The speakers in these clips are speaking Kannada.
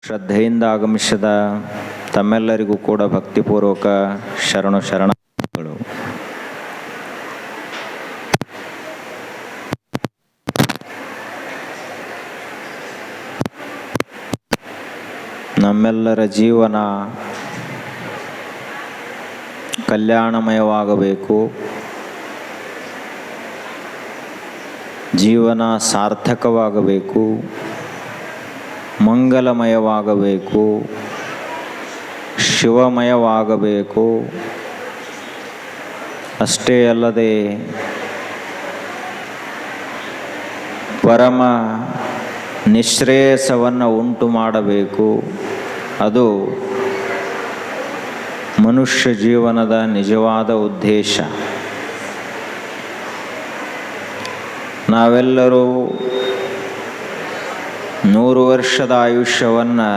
ಶ್ರದ್ಧೆಯಿಂದ ಆಗಮಿಸಿದ ತಮ್ಮೆಲ್ಲರಿಗೂ ಕೂಡ ಭಕ್ತಿಪೂರ್ವಕ ಶರಣಗಳು. ನಮ್ಮೆಲ್ಲರ ಜೀವನ ಕಲ್ಯಾಣಮಯವಾಗಬೇಕು, ಜೀವನ ಸಾರ್ಥಕವಾಗಬೇಕು, ಮಂಗಲಮಯವಾಗಬೇಕು, ಶಿವಮಯವಾಗಬೇಕು. ಅಷ್ಟೇ ಅಲ್ಲದೆ ಪರಮ ನಿಶ್ರೇಯಸವನ್ನು ಉಂಟು ಮಾಡಬೇಕು. ಅದು ಮನುಷ್ಯ ಜೀವನದ ನಿಜವಾದ ಉದ್ದೇಶ. ನಾವೆಲ್ಲರೂ 100 ವರ್ಷದ ಆಯುಷ್ಯವನ್ನು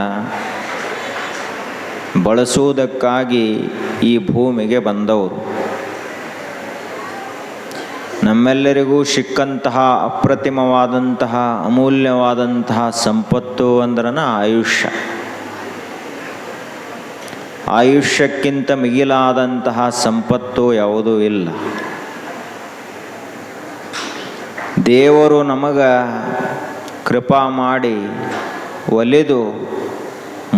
ಬಳಸುವುದಕ್ಕಾಗಿ ಈ ಭೂಮಿಗೆ ಬಂದವರು. ನಮ್ಮೆಲ್ಲರಿಗೂ ಸಿಕ್ಕಂತಹ ಅಪ್ರತಿಮವಾದಂತಹ ಅಮೂಲ್ಯವಾದಂತಹ ಸಂಪತ್ತು ಅಂದ್ರನ ಆಯುಷ್ಯ. ಆಯುಷ್ಯಕ್ಕಿಂತ ಮಿಗಿಲಾದಂತಹ ಸಂಪತ್ತು ಯಾವುದೂ ಇಲ್ಲ. ದೇವರು ನಮಗೆ ಕೃಪಾ ಮಾಡಿ ಒಲಿದು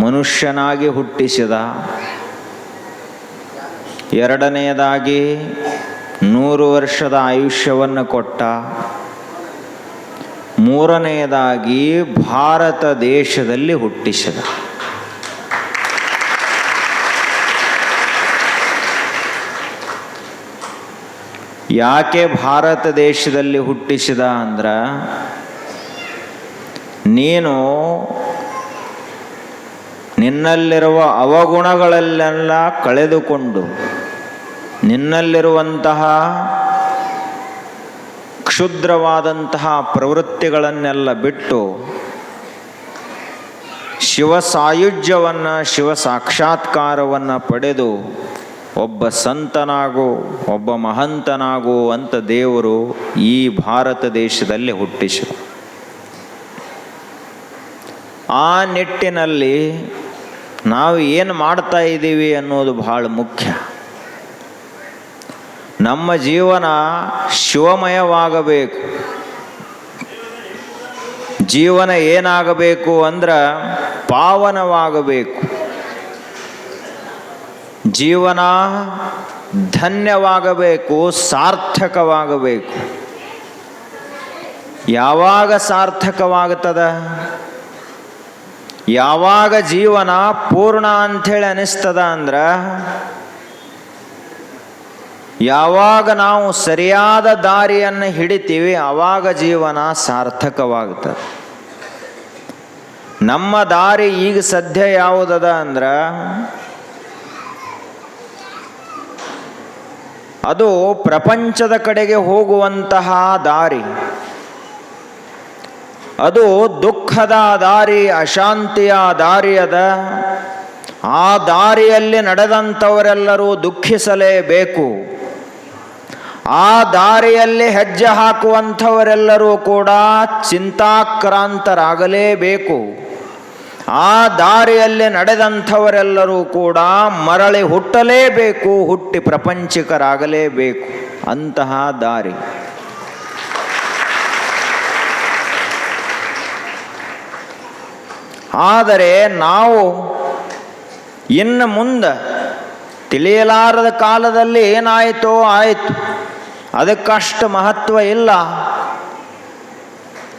ಮನುಷ್ಯನಾಗಿ ಹುಟ್ಟಿಸಿದ. ಎರಡನೆಯದಾಗಿ 100 ವರ್ಷದ ಆಯುಷ್ಯವನ್ನು ಕೊಟ್ಟ. ಮೂರನೆಯದಾಗಿ ಭಾರತ ದೇಶದಲ್ಲಿ ಹುಟ್ಟಿಸಿದ. ಯಾಕೆ ಭಾರತ ದೇಶದಲ್ಲಿ ಹುಟ್ಟಿಸಿದ ಅಂದ್ರೆ, ನೀನು ನಿನ್ನಲ್ಲಿರುವ ಅವಗುಣಗಳನ್ನೆಲ್ಲ ಕಳೆದುಕೊಂಡು ನಿನ್ನಲ್ಲಿರುವಂತಹ ಕ್ಷುದ್ರವಾದಂತಹ ಪ್ರವೃತ್ತಿಗಳನ್ನೆಲ್ಲ ಬಿಟ್ಟು ಶಿವ ಸಾಯುಜ್ಯವನ್ನು, ಶಿವ ಸಾಕ್ಷಾತ್ಕಾರವನ್ನು ಪಡೆದು ಒಬ್ಬ ಸಂತನಾಗು, ಒಬ್ಬ ಮಹಂತನಾಗು ಅಂತ ದೇವರು ಈ ಭಾರತ ದೇಶದಲ್ಲಿ ಹುಟ್ಟಿಸಿದ. ಆ ನಿಟ್ಟಿನಲ್ಲಿ ನಾವು ಏನು ಮಾಡ್ತಾ ಇದ್ದೀವಿ ಅನ್ನೋದು ಬಹಳ ಮುಖ್ಯ. ನಮ್ಮ ಜೀವನ ಶಿವಮಯವಾಗಬೇಕು. ಜೀವನ ಏನಾಗಬೇಕು ಅಂದ್ರೆ ಪಾವನವಾಗಬೇಕು. ಜೀವನ ಧನ್ಯವಾಗಬೇಕು, ಸಾರ್ಥಕವಾಗಬೇಕು. ಯಾವಾಗ ಸಾರ್ಥಕವಾಗ್ತದ? ಯಾವಾಗ ಜೀವನ ಪೂರ್ಣ ಅಂಥೇಳಿ ಅನಿಸ್ತದ ಅಂದ್ರೆ, ಯಾವಾಗ ನಾವು ಸರಿಯಾದ ದಾರಿಯನ್ನು ಹಿಡಿತೀವಿ ಆವಾಗ ಜೀವನ ಸಾರ್ಥಕವಾಗ್ತದೆ. ನಮ್ಮ ದಾರಿ ಈಗ ಸದ್ಯ ಯಾವುದದ ಅಂದ್ರೆ, ಅದು ಪ್ರಪಂಚದ ಕಡೆಗೆ ಹೋಗುವಂತಹ ದಾರಿ. ಅದು ದುಃಖದ ದಾರಿ, ಅಶಾಂತಿಯ ದಾರಿ ಅದ. ಆ ದಾರಿಯಲ್ಲಿ ನಡೆದಂಥವರೆಲ್ಲರೂ ದುಃಖಿಸಲೇಬೇಕು. ಆ ದಾರಿಯಲ್ಲಿ ಹೆಜ್ಜೆ ಹಾಕುವಂಥವರೆಲ್ಲರೂ ಕೂಡ ಚಿಂತಾಕ್ರಾಂತರಾಗಲೇಬೇಕು. ಆ ದಾರಿಯಲ್ಲಿ ನಡೆದಂಥವರೆಲ್ಲರೂ ಕೂಡ ಮರಳಿ ಹುಟ್ಟಲೇಬೇಕು, ಹುಟ್ಟಿ ಪ್ರಪಂಚಿಕರಾಗಲೇಬೇಕು. ಅಂತಹ ದಾರಿ. ಆದರೆ ನಾವು ಇನ್ನು ಮುಂದೆ ತಿಳಿಯಲಾರದ ಕಾಲದಲ್ಲಿ ಏನಾಯಿತೋ ಆಯಿತು, ಅದಕ್ಕಷ್ಟು ಮಹತ್ವ ಇಲ್ಲ.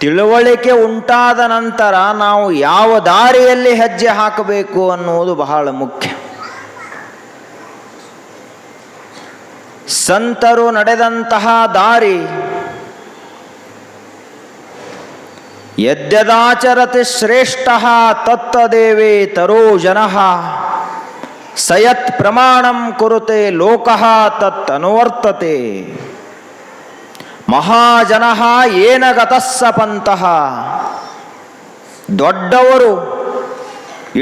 ತಿಳುವಳಿಕೆ ಉಂಟಾದ ನಂತರ ನಾವು ಯಾವ ದಾರಿಯಲ್ಲಿ ಹೆಜ್ಜೆ ಹಾಕಬೇಕು ಅನ್ನುವುದು ಬಹಳ ಮುಖ್ಯ. ಸಂತರು ನಡೆದಂತಹ ದಾರಿ, ಯದ್ಯದಾಚರತಿ ಶ್ರೇಷ್ಠ ತತ್ತದೇವೇ ತರೋ ಜನಃ ಸಯತ್ ಪ್ರಮಾಣಂ ಕುರುತೆ ಲೋಕಃ ತತ್ ಅನುವರ್ತತೆ. ಮಹಾಜನಃ ಏನ ಗತಸ್ಸ ಪಂತಃ. ದೊಡ್ಡವರು,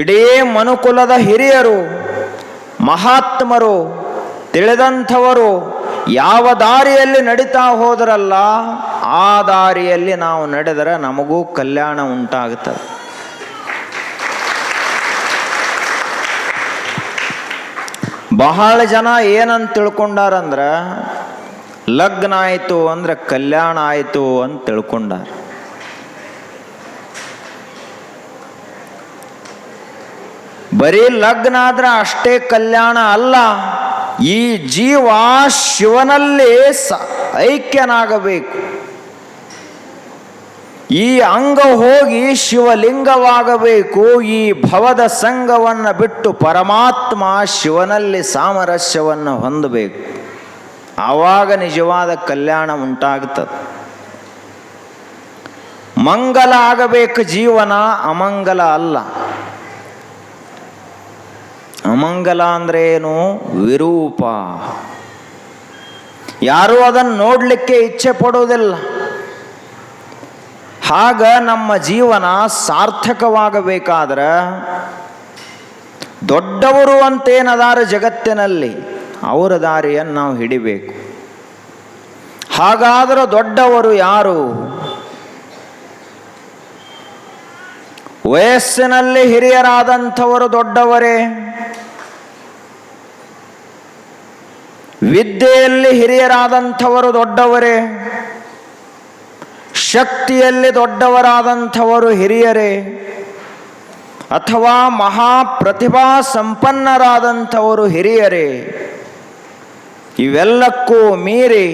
ಇಡೀ ಮನುಕುಲದ ಹಿರಿಯರು, ಮಹಾತ್ಮರು, ತಿಳಿದಂಥವರು ಯಾವ ದಾರಿಯಲ್ಲಿ ನಡೀತಾ ಹೋದರಲ್ಲ ಆ ದಾರಿಯಲ್ಲಿ ನಾವು ನಡೆದರೆ ನಮಗೂ ಕಲ್ಯಾಣ ಉಂಟಾಗುತ್ತದೆ. ಬಹಳ ಜನ ಏನಂತ ತಿಳ್ಕೊಂಡಾರಂದ್ರ ಲಗ್ನ ಆಯಿತು ಅಂದ್ರೆ ಕಲ್ಯಾಣ ಆಯಿತು ಅಂತ ತಿಳ್ಕೊಂಡಾರ. ಬರೀ ಲಗ್ನ ಆದ್ರೆ ಅಷ್ಟೇ ಕಲ್ಯಾಣ ಅಲ್ಲ, ಈ ಜೀವ ಶಿವನಲ್ಲಿ ಐಕ್ಯನಾಗಬೇಕು. ಈ ಅಂಗ ಹೋಗಿ ಶಿವಲಿಂಗವಾಗಬೇಕು. ಈ ಭವದ ಸಂಘವನ್ನು ಬಿಟ್ಟು ಪರಮಾತ್ಮ ಶಿವನಲ್ಲಿ ಸಾಮರಸ್ಯವನ್ನು ಹೊಂದಬೇಕು. ಆವಾಗ ನಿಜವಾದ ಕಲ್ಯಾಣ ಉಂಟಾಗ್ತದೆ. ಮಂಗಲ ಆಗಬೇಕು ಜೀವನ, ಅಮಂಗಲ ಅಲ್ಲ. ಅಮಂಗಲ ಅಂದ್ರೆ ಏನು? ವಿರೂಪ. ಯಾರೂ ಅದನ್ನು ನೋಡಲಿಕ್ಕೆ ಇಚ್ಛೆ ಪಡುವುದಿಲ್ಲ. ಆಗ ನಮ್ಮ ಜೀವನ ಸಾರ್ಥಕವಾಗಬೇಕಾದ್ರೆ ದೊಡ್ಡವರು ಅಂತೇನದಾರ ಜಗತ್ತಿನಲ್ಲಿ ಅವರ ದಾರಿಯನ್ನು ನಾವು ಹಿಡಿಬೇಕು. ಹಾಗಾದರೆ ದೊಡ್ಡವರು ಯಾರು? ವಯಸ್ಸಿನಲ್ಲಿ ಹಿರಿಯರಾದಂಥವರು ದೊಡ್ಡವರೇ, ವಿದ್ಯೆಯಲ್ಲಿ ಹಿರಿಯರಾದಂಥವರು ದೊಡ್ಡವರೇ, ಶಕ್ತಿಯಲ್ಲಿ ದೊಡ್ಡವರಾದಂಥವರು ಹಿರಿಯರೇ, ಅಥವಾ ಮಹಾಪ್ರತಿಭಾ ಸಂಪನ್ನರಾದಂಥವರು ಹಿರಿಯರೇ? ಇವೆಲ್ಲಕ್ಕೂ ಮೀರಿ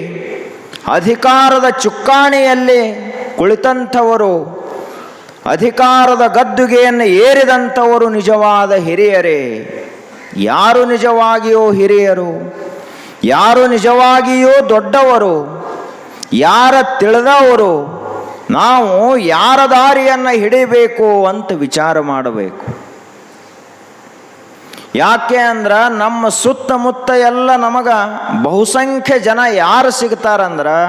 ಅಧಿಕಾರದ ಚುಕ್ಕಾಣಿಯಲ್ಲಿ ಕುಳಿತಂಥವರು, ಅಧಿಕಾರದ ಗದ್ದುಗೆಯನ್ನು ಏರಿದಂಥವರು ನಿಜವಾದ ಹಿರಿಯರೇ? ಯಾರು ನಿಜವಾಗಿಯೂ ಹಿರಿಯರು? ಯಾರು ನಿಜವಾಗಿಯೂ ದೊಡ್ಡವರು? ಯಾರ ತಿಳಿದವರು? ನಾವು ಯಾರ ದಾರಿಯನ್ನು ಹಿಡಿಬೇಕು ಅಂತ ವಿಚಾರ ಮಾಡಬೇಕು. ಯಾಕೆ ಅಂದ್ರೆ ನಮ್ಮ ಸುತ್ತಮುತ್ತ ಎಲ್ಲ ನಮಗ ಬಹುಸಂಖ್ಯೆ ಜನ ಯಾರು ಸಿಗ್ತಾರಂದ್ರೆ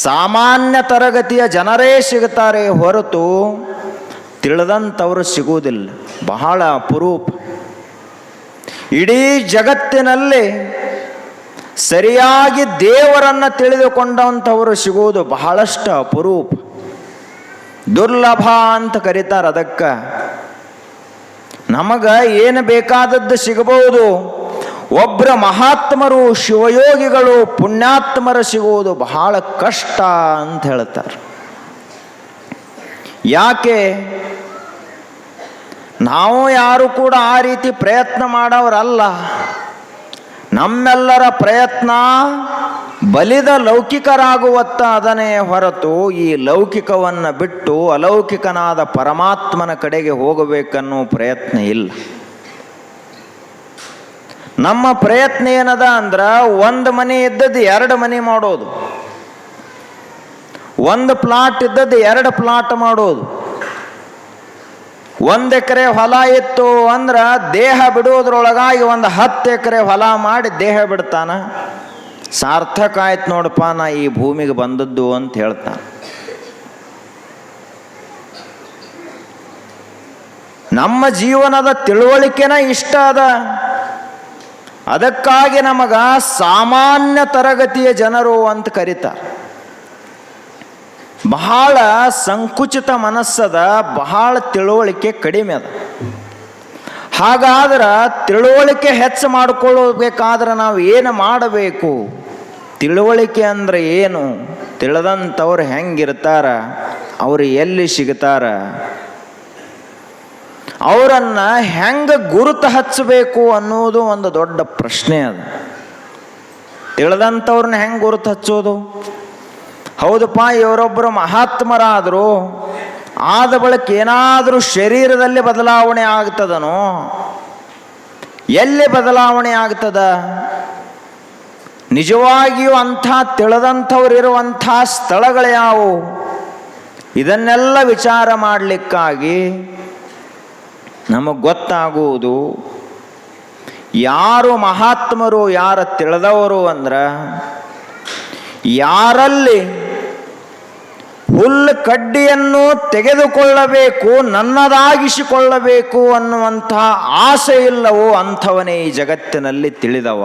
ಸಾಮಾನ್ಯ ತರಗತಿಯ ಜನರೇ ಸಿಗ್ತಾರೆ ಹೊರತು ತಿಳಿದಂಥವರು ಸಿಗುವುದಿಲ್ಲ. ಬಹಳ ಅಪರೂಪ. ಇಡೀ ಜಗತ್ತಿನಲ್ಲಿ ಸರಿಯಾಗಿ ದೇವರನ್ನು ತಿಳಿದುಕೊಂಡಂಥವರು ಸಿಗುವುದು ಬಹಳಷ್ಟು ಅಪರೂಪ, ದುರ್ಲಭ ಅಂತ ಕರೀತಾರೆ. ಅದಕ್ಕೆ ನಮಗ ಏನು ಬೇಕಾದದ್ದು ಸಿಗಬಹುದು. ಒಬ್ಬರ ಮಹಾತ್ಮರು, ಶಿವಯೋಗಿಗಳು, ಪುಣ್ಯಾತ್ಮರು ಸಿಗುವುದು ಬಹಳ ಕಷ್ಟ ಅಂತ ಹೇಳ್ತಾರೆ. ಯಾಕೆ? ನಾವು ಯಾರು ಕೂಡ ಆ ರೀತಿ ಪ್ರಯತ್ನ ಮಾಡೋರಲ್ಲ. ನಮ್ಮೆಲ್ಲರ ಪ್ರಯತ್ನ ಬಲಿದ ಲೌಕಿಕರಾಗುವತ್ತ ಅದನ್ನೇ ಹೊರತು ಈ ಲೌಕಿಕವನ್ನು ಬಿಟ್ಟು ಅಲೌಕಿಕನಾದ ಪರಮಾತ್ಮನ ಕಡೆಗೆ ಹೋಗಬೇಕನ್ನೋ ಪ್ರಯತ್ನ ಇಲ್ಲ. ನಮ್ಮ ಪ್ರಯತ್ನ ಏನದ ಅಂದ್ರೆ ಒಂದು ಮನೆ ಇದ್ದದ್ದು 2 ಮನೆ ಮಾಡೋದು, ಒಂದು ಪ್ಲಾಟ್ ಇದ್ದದ್ದು 2 ಪ್ಲಾಟ್ ಮಾಡೋದು. 1 ಎಕರೆ ಹೊಲ ಇತ್ತು ಅಂದ್ರೆ ದೇಹ ಬಿಡುವುದ್ರೊಳಗಾಗಿ 10 ಎಕರೆ ಹೊಲ ಮಾಡಿ ದೇಹ ಬಿಡ್ತಾನ. ಸಾರ್ಥಕ ಆಯ್ತು ನೋಡಪ್ಪ, ನಾ ಈ ಭೂಮಿಗೆ ಬಂದದ್ದು ಅಂತ ಹೇಳ್ತಾನೆ. ನಮ್ಮ ಜೀವನದ ತಿಳುವಳಿಕೆನ ಇಷ್ಟ ಅದ. ಅದಕ್ಕಾಗಿ ನಮಗ ಸಾಮಾನ್ಯ ತರಗತಿಯ ಜನರು ಅಂತ ಕರೀತಾರೆ. ಬಹಳ ಸಂಕುಚಿತ ಮನಸ್ಸದ, ಬಹಳ ತಿಳುವಳಿಕೆ ಕಡಿಮೆ ಅದ. ಹಾಗಾದ್ರೆ ತಿಳುವಳಿಕೆ ಹೆಚ್ಚು ಮಾಡಿಕೊಳ್ಳಬೇಕಾದ್ರೆ ನಾವು ಏನು ಮಾಡಬೇಕು? ತಿಳುವಳಿಕೆ ಅಂದ್ರೆ ಏನು? ತಿಳಿದಂಥವ್ರು ಹೆಂಗಿರ್ತಾರ, ಅವರು ಎಲ್ಲಿ ಸಿಗ್ತಾರ, ಅವರನ್ನು ಹೆಂಗೆ ಗುರುತು ಹಚ್ಚಬೇಕು ಅನ್ನೋದು ಒಂದು ದೊಡ್ಡ ಪ್ರಶ್ನೆ ಅದು. ತಿಳಿದಂಥವ್ರನ್ನ ಹೆಂಗೆ ಗುರುತು ಹಚ್ಚೋದು? ಹೌದಪ್ಪ, ಇವರೊಬ್ಬರು ಮಹಾತ್ಮರಾದರು, ಆದ ಬಳಿಕ ಏನಾದರೂ ಶರೀರದಲ್ಲಿ ಬದಲಾವಣೆ ಆಗ್ತದನೋ? ಎಲ್ಲಿ ಬದಲಾವಣೆ ಆಗ್ತದ? ನಿಜವಾಗಿಯೂ ಅಂಥ ತಿಳಿದಂಥವ್ರು ಇರುವಂಥ ಸ್ಥಳಗಳು ಯಾವುವು? ಇದನ್ನೆಲ್ಲ ವಿಚಾರ ಮಾಡಲಿಕ್ಕಾಗಿ ನಮಗೆ ಗೊತ್ತಾಗುವುದು ಯಾರು ಮಹಾತ್ಮರು, ಯಾರು ತಿಳಿದವರು ಅಂದ್ರೆ ಯಾರಲ್ಲಿ ಹುಲ್ಲು ಕಡ್ಡಿಯನ್ನು ತೆಗೆದುಕೊಳ್ಳಬೇಕು, ನನ್ನದಾಗಿಸಿಕೊಳ್ಳಬೇಕು ಅನ್ನುವಂತಹ ಆಸೆ ಇಲ್ಲವೋ ಅಂಥವನೇ ಈ ಜಗತ್ತಿನಲ್ಲಿ ತಿಳಿದವ.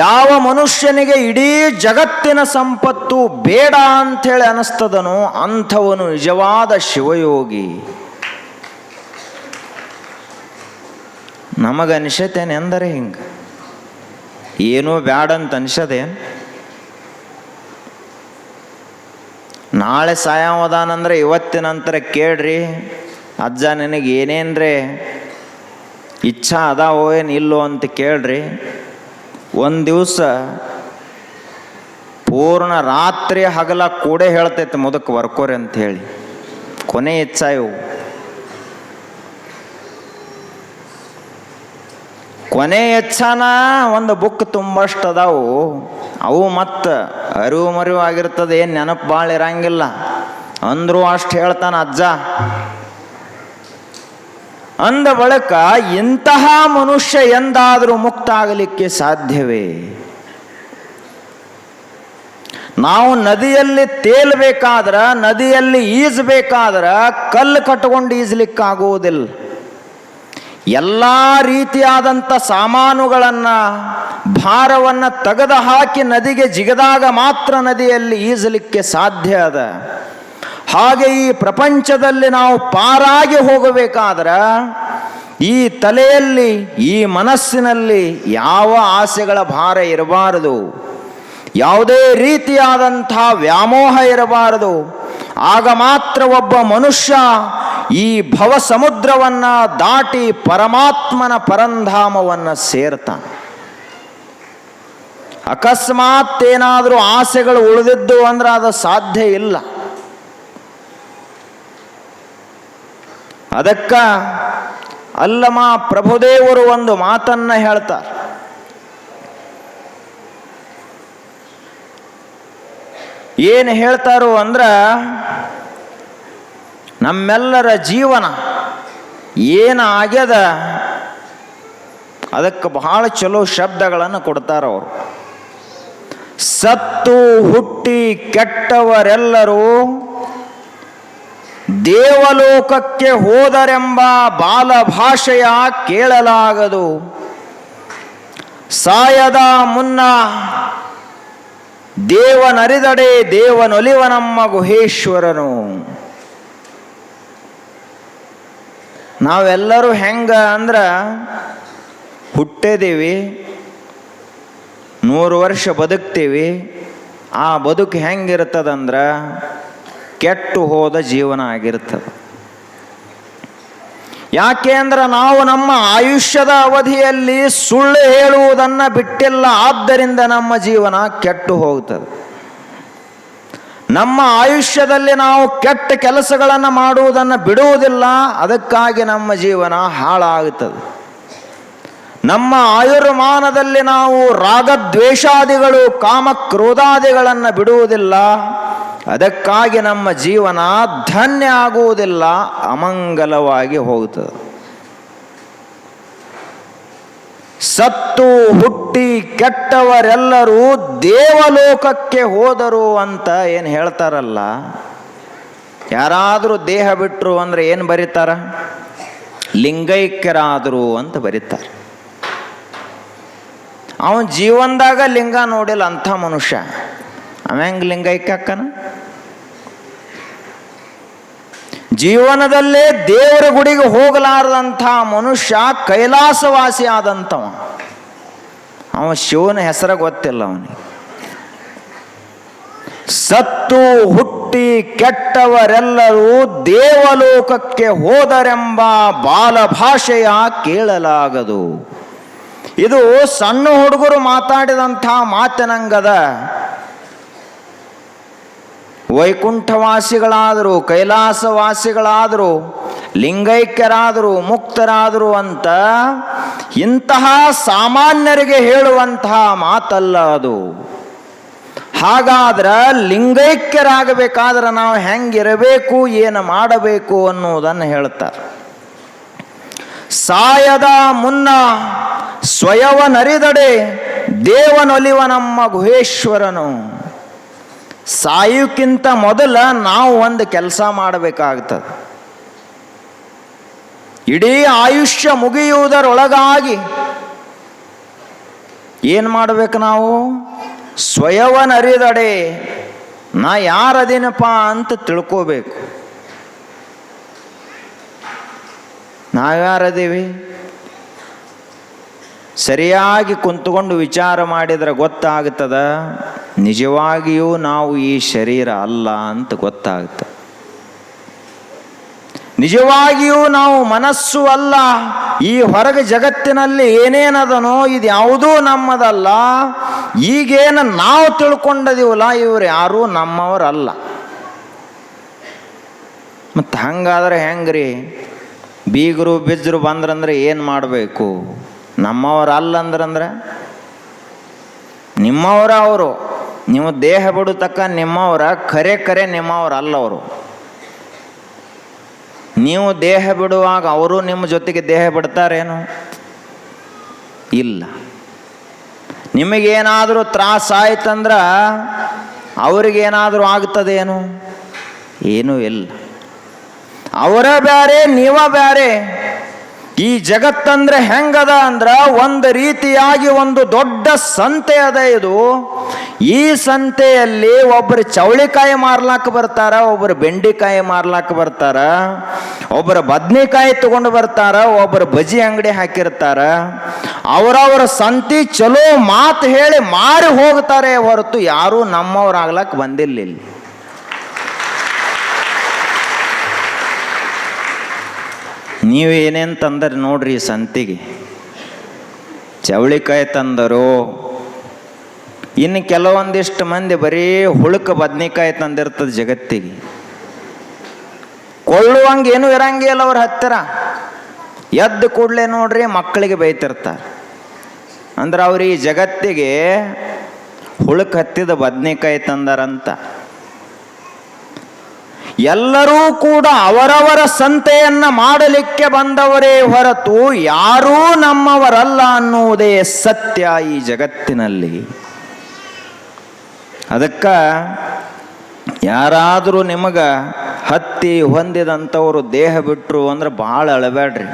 ಯಾವ ಮನುಷ್ಯನಿಗೆ ಇಡೀ ಜಗತ್ತಿನ ಸಂಪತ್ತು ಬೇಡ ಅಂಥೇಳಿ ಅನಿಸ್ತದನೋ ಅಂಥವನು ನಿಜವಾದ ಶಿವಯೋಗಿ. ನಮಗೆ ಅನಿಸತೇನೆ ಅಂದರೆ ಹಿಂಗೆ ಏನೂ ಬ್ಯಾಡಂತ ಅನ್ಸದೇನು? ನಾಳೆ ಸಾಯವದಾನಂದ್ರೆ ಇವತ್ತಿನ ನಂತರ ಕೇಳ್ರಿ, ಅಜ್ಜ ನಿನಗೆ ಏನೇನ್ರಿ ಇಚ್ಛಾ ಅದಾವೋ ಏನು ಇಲ್ಲೋ ಅಂತ ಕೇಳ್ರಿ. ಒಂದು ದಿವಸ ಪೂರ್ಣ ರಾತ್ರಿ ಹಗಲ ಕೂಡೇ ಹೇಳ್ತೈತೆ ಮುದಕ್ಕೆ ವರ್ಕೋರಿ ಅಂತ ಹೇಳಿ. ಕೊನೆ ಇಚ್ಛಾ ಇವು, ಕೊನೆ ಇಚ್ಛಾನ ಒಂದು ಬುಕ್ ತುಂಬಷ್ಟು ಅದಾವು. ಅವು ಮತ್ತು ಅರಿವು ಮರಿವು ಆಗಿರ್ತದೆ, ಏನು ನೆನಪು ಭಾಳ ಇರಂಗಿಲ್ಲ. ಅಂದರೂ ಅಷ್ಟು ಹೇಳ್ತಾನೆ ಅಜ್ಜ. ಅಂದ ಬಳಿಕ ಇಂತಹ ಮನುಷ್ಯ ಎಂದಾದರೂ ಮುಕ್ತ ಆಗಲಿಕ್ಕೆ ಸಾಧ್ಯವೇ? ನಾವು ನದಿಯಲ್ಲಿ ತೇಲ್ಬೇಕಾದ್ರ, ನದಿಯಲ್ಲಿ ಈಜಬೇಕಾದ್ರ ಕಲ್ಲು ಕಟ್ಕೊಂಡು ಈಜಲಿಕ್ಕಾಗುವುದಿಲ್ಲ. ಎಲ್ಲ ರೀತಿಯಾದಂಥ ಸಾಮಾನುಗಳನ್ನು, ಭಾರವನ್ನು ತೆಗೆದು ಹಾಕಿ ನದಿಗೆ ಜಿಗದಾಗ ಮಾತ್ರ ನದಿಯಲ್ಲಿ ಈಜಲಿಕ್ಕೆ ಸಾಧ್ಯ ಅದ. ಹಾಗೆ ಈ ಪ್ರಪಂಚದಲ್ಲಿ ನಾವು ಪಾರಾಗಿ ಹೋಗಬೇಕಾದ್ರೆ ಈ ತಲೆಯಲ್ಲಿ, ಈ ಮನಸ್ಸಿನಲ್ಲಿ ಯಾವ ಆಸೆಗಳ ಭಾರ ಇರಬಾರದು, ಯಾವುದೇ ರೀತಿಯಾದಂಥ ವ್ಯಾಮೋಹ ಇರಬಾರದು. ಆಗ ಮಾತ್ರ ಒಬ್ಬ ಮನುಷ್ಯ ಈ ಭವ ಸಮುದ್ರವನ್ನು ದಾಟಿ ಪರಮಾತ್ಮನ ಪರಂಧಾಮವನ್ನು ಸೇರ್ತಾನೆ. ಅಕಸ್ಮಾತ್ ಏನಾದರೂ ಆಸೆಗಳು ಉಳಿದಿದ್ದು ಅಂದ್ರೆ ಅದು ಸಾಧ್ಯ ಇಲ್ಲ. ಅದಕ್ಕ ಅಲ್ಲಮ ಪ್ರಭುದೇವರು ಒಂದು ಮಾತನ್ನ ಹೇಳ್ತಾರೆ. ಏನು ಹೇಳ್ತಾರೋ ಅಂದ್ರೆ, ನಮ್ಮೆಲ್ಲರ ಜೀವನ ಏನಾಗ್ಯದ ಅದಕ್ಕೆ ಬಹಳ ಚಲೋ ಶಬ್ದಗಳನ್ನು ಕೊಡ್ತಾರವರು. ಸತ್ತು ಹುಟ್ಟಿ ಕೆಟ್ಟವರೆಲ್ಲರೂ ದೇವಲೋಕಕ್ಕೆ ಹೋದರೆಂಬ ಬಾಲಭಾಷೆಯ ಕೇಳಲಾಗದು. ಸಾಯದ ಮುನ್ನ ದೇವನರಿದಡೆ ದೇವನೊಲಿವನಮ್ಮ ಗುಹೇಶ್ವರನು. ನಾವೆಲ್ಲರೂ ಹೆಂಗ ಅಂದ್ರೆ, ಹುಟ್ಟಿದೀವಿ, 100 ವರ್ಷ ಬದುಕ್ತೀವಿ. ಆ ಬದುಕು ಹೆಂಗಿರ್ತದಂದ್ರೆ ಕೆಟ್ಟು ಹೋದ ಜೀವನ ಆಗಿರ್ತದೆ. ಯಾಕೆ ಅಂದ್ರೆ ನಾವು ನಮ್ಮ ಆಯುಷ್ಯದ ಅವಧಿಯಲ್ಲಿ ಸುಳ್ಳು ಹೇಳುವುದನ್ನು ಬಿಟ್ಟಿಲ್ಲ. ಆದ್ದರಿಂದ ನಮ್ಮ ಜೀವನ ಕೆಟ್ಟು ಹೋಗ್ತದೆ. ನಮ್ಮ ಆಯುಷ್ಯದಲ್ಲಿ ನಾವು ಕೆಟ್ಟ ಕೆಲಸಗಳನ್ನು ಮಾಡುವುದನ್ನು ಬಿಡುವುದಿಲ್ಲ. ಅದಕ್ಕಾಗಿ ನಮ್ಮ ಜೀವನ ಹಾಳಾಗುತ್ತದೆ. ನಮ್ಮ ಆಯುರ್ಮಾನದಲ್ಲಿ ನಾವು ರಾಗದ್ವೇಷಾದಿಗಳು, ಕಾಮಕ್ರೋಧಾದಿಗಳನ್ನು ಬಿಡುವುದಿಲ್ಲ. ಅದಕ್ಕಾಗಿ ನಮ್ಮ ಜೀವನ ಧನ್ಯ ಆಗುವುದಿಲ್ಲ, ಅಮಂಗಲವಾಗಿ ಹೋಗುತ್ತದೆ. ಸತ್ತು ಹುಟ್ಟಿ ಕೆಟ್ಟವರೆಲ್ಲರೂ ದೇವಲೋಕಕ್ಕೆ ಹೋದರು ಅಂತ ಏನು ಹೇಳ್ತಾರಲ್ಲ, ಯಾರಾದರೂ ದೇಹ ಬಿಟ್ಟರು ಅಂದರೆ ಏನು ಬರೀತಾರ? ಲಿಂಗೈಕ್ಯರಾದರು ಅಂತ ಬರೀತಾರೆ. ಅವನ ಜೀವನದಾಗ ಲಿಂಗ ನೋಡಿಲ್ಲ ಅಂಥ ಮನುಷ್ಯ, ಅವಂಗೆ ಲಿಂಗೈಕ್ಯ ಅಕ್ಕನ? ಜೀವನದಲ್ಲೇ ದೇವರ ಗುಡಿಗೆ ಹೋಗಲಾರದಂಥ ಮನುಷ್ಯ ಕೈಲಾಸವಾಸಿ ಆದಂಥವ. ಅವ ಶಿವನ ಹೆಸರು ಗೊತ್ತಿಲ್ಲ ಅವನಿಗೆ. ಸತ್ತು ಹುಟ್ಟಿ ಕೆಟ್ಟವರೆಲ್ಲರೂ ದೇವಲೋಕಕ್ಕೆ ಹೋದರೆಂಬ ಬಾಲಭಾಷೆಯ ಕೇಳಲಾಗದು. ಇದು ಸಣ್ಣ ಹುಡುಗರು ಮಾತಾಡಿದಂಥ ಮಾತಿನಂಗದ. ವೈಕುಂಠವಾಸಿಗಳಾದರು, ಕೈಲಾಸವಾಸಿಗಳಾದರು, ಲಿಂಗೈಕ್ಯರಾದರು, ಮುಕ್ತರಾದರು ಅಂತ ಇಂತಹ ಸಾಮಾನ್ಯರಿಗೆ ಹೇಳುವಂತಹ ಮಾತಲ್ಲ ಅದು. ಹಾಗಾದ್ರೆ ಲಿಂಗೈಕ್ಯರಾಗಬೇಕಾದ್ರೆ ನಾವು ಹೆಂಗಿರಬೇಕು, ಏನು ಮಾಡಬೇಕು ಅನ್ನೋದನ್ನು ಹೇಳ್ತಾರೆ. ಸಾಯದ ಮುನ್ನ ಸ್ವಯವನರಿದಡೆ ದೇವನೊಲಿವನಮ್ಮ ಗುಹೇಶ್ವರನು. ಸಾಯುಕ್ಕಿಂತ ಮೊದಲ ನಾವು ಒಂದು ಕೆಲಸ ಮಾಡಬೇಕಾಗ್ತದೆ. ಇಡೀ ಆಯುಷ್ಯ ಮುಗಿಯುವುದರೊಳಗಾಗಿ ಏನು ಮಾಡಬೇಕು ನಾವು? ಸ್ವಯವನರಿದಡೆ ನಾ ಯಾರದೇನಪ್ಪ ಅಂತ ತಿಳ್ಕೋಬೇಕು. ನಾವ್ಯಾರದೀವಿ? ಸರಿಯಾಗಿ ಕುಂತ್ಕೊಂಡು ವಿಚಾರ ಮಾಡಿದರೆ ಗೊತ್ತಾಗ್ತದ ನಿಜವಾಗಿಯೂ ನಾವು ಈ ಶರೀರ ಅಲ್ಲ ಅಂತ ಗೊತ್ತಾಗುತ್ತೆ. ನಿಜವಾಗಿಯೂ ನಾವು ಮನಸ್ಸು ಅಲ್ಲ. ಈ ಹೊರಗೆ ಜಗತ್ತಿನಲ್ಲಿ ಏನೇನದನೋ ಇದು ಯಾವುದೂ ನಮ್ಮದಲ್ಲ. ಈಗೇನು ನಾವು ತಿಳ್ಕೊಂಡದಿವಲ್ಲ ಇವರು ಯಾರೂ ನಮ್ಮವರಲ್ಲ. ಮತ್ತು ಹಂಗಾದ್ರೆ ಹೆಂಗ್ರಿ? ಬೀಗರು ಬಿಜ್ಜರು ಬಂದ್ರಂದ್ರೆ ಏನು ಮಾಡಬೇಕು? ನಮ್ಮವರಲ್ಲ ಅಂದ್ರಂದ್ರೆ ನಿಮ್ಮವರ ಅವರು. ನೀವು ದೇಹ ಬಿಡು ತಕ್ಕ ನಿಮ್ಮವರ, ಕರೆ ನಿಮ್ಮವರಲ್ಲ ಅವರು. ನೀವು ದೇಹ ಬಿಡುವಾಗ ಅವರು ನಿಮ್ಮ ಜೊತೆಗೆ ದೇಹ ಬಿಡ್ತಾರೇನು? ಇಲ್ಲ. ನಿಮಗೇನಾದರೂ ತ್ರಾಸ ಆಯ್ತಂದ್ರೆ ಅವ್ರಿಗೇನಾದರೂ ಆಗ್ತದೇನು? ಏನೂ ಇಲ್ಲ. ಅವರ ಬ್ಯಾರೆ, ನೀವ ಬ್ಯಾರೆ. ಈ ಜಗತ್ತಂದ್ರೆ ಹೆಂಗದ ಅಂದ್ರ ಒಂದು ರೀತಿಯಾಗಿ ಒಂದು ದೊಡ್ಡ ಸಂತೆ ಅದ ಇದು. ಈ ಸಂತೆಯಲ್ಲಿ ಒಬ್ಬರು ಚೌಳಿಕಾಯಿ ಮಾರ್ಲಾಕ ಬರ್ತಾರ, ಒಬ್ಬರು ಬೆಂಡಿಕಾಯಿ ಮಾರ್ಲಾಕ ಬರ್ತಾರ, ಒಬ್ಬರು ಬದ್ನಿಕಾಯಿ ತಗೊಂಡು ಬರ್ತಾರ, ಒಬ್ಬರು ಬಜಿ ಅಂಗಡಿ ಹಾಕಿರ್ತಾರ. ಅವರವರ ಸಂತಿ ಚಲೋ ಮಾತು ಹೇಳಿ ಮಾರಿ ಹೋಗ್ತಾರೆ ಹೊರತು ಯಾರೂ ನಮ್ಮವ್ರಾಗ್ಲಕ್ಕ ಬಂದಿಲ್ಲ ಇಲ್ಲಿ. ನೀವೇನೇನು ತಂದರೆ ನೋಡ್ರಿ ಈ ಸಂತಿಗೆ. ಚವಳಿಕಾಯಿ ತಂದರು, ಇನ್ನು ಕೆಲವೊಂದಿಷ್ಟು ಮಂದಿ ಬರೀ ಹುಳುಕ ಬದ್ನಿಕಾಯಿ ತಂದಿರ್ತದೆ ಜಗತ್ತಿಗೆ. ಕೊಳ್ಳುವಂಗೆ ಏನೂ ಇರಂಗಿಲ್ಲ ಅವ್ರ ಹತ್ತಿರ. ಎದ್ದು ಕೂಡಲೇ ನೋಡ್ರಿ ಮಕ್ಕಳಿಗೆ ಬೈತಿರ್ತಾರೆ. ಅಂದ್ರೆ ಅವ್ರು ಈ ಜಗತ್ತಿಗೆ ಹುಳುಕ್ ಹತ್ತಿದ ಬದ್ನಿಕಾಯಿ ತಂದಾರಂತ. ಎಲ್ಲರೂ ಕೂಡ ಅವರವರ ಸಂತೆಯನ್ನ ಮಾಡಲಿಕ್ಕೆ ಬಂದವರೇ ಹೊರತು ಯಾರೂ ನಮ್ಮವರಲ್ಲ ಅನ್ನುವುದೇ ಸತ್ಯ ಈ ಜಗತ್ತಿನಲ್ಲಿ. ಅದಕ್ಕ ಯಾರಾದರೂ ನಿಮಗ ಹತ್ತಿ ಹೊಂದಿದಂಥವರು ದೇಹ ಬಿಟ್ಟರು ಅಂದ್ರೆ ಭಾಳ ಅಳಬೇಡ್ರಿ,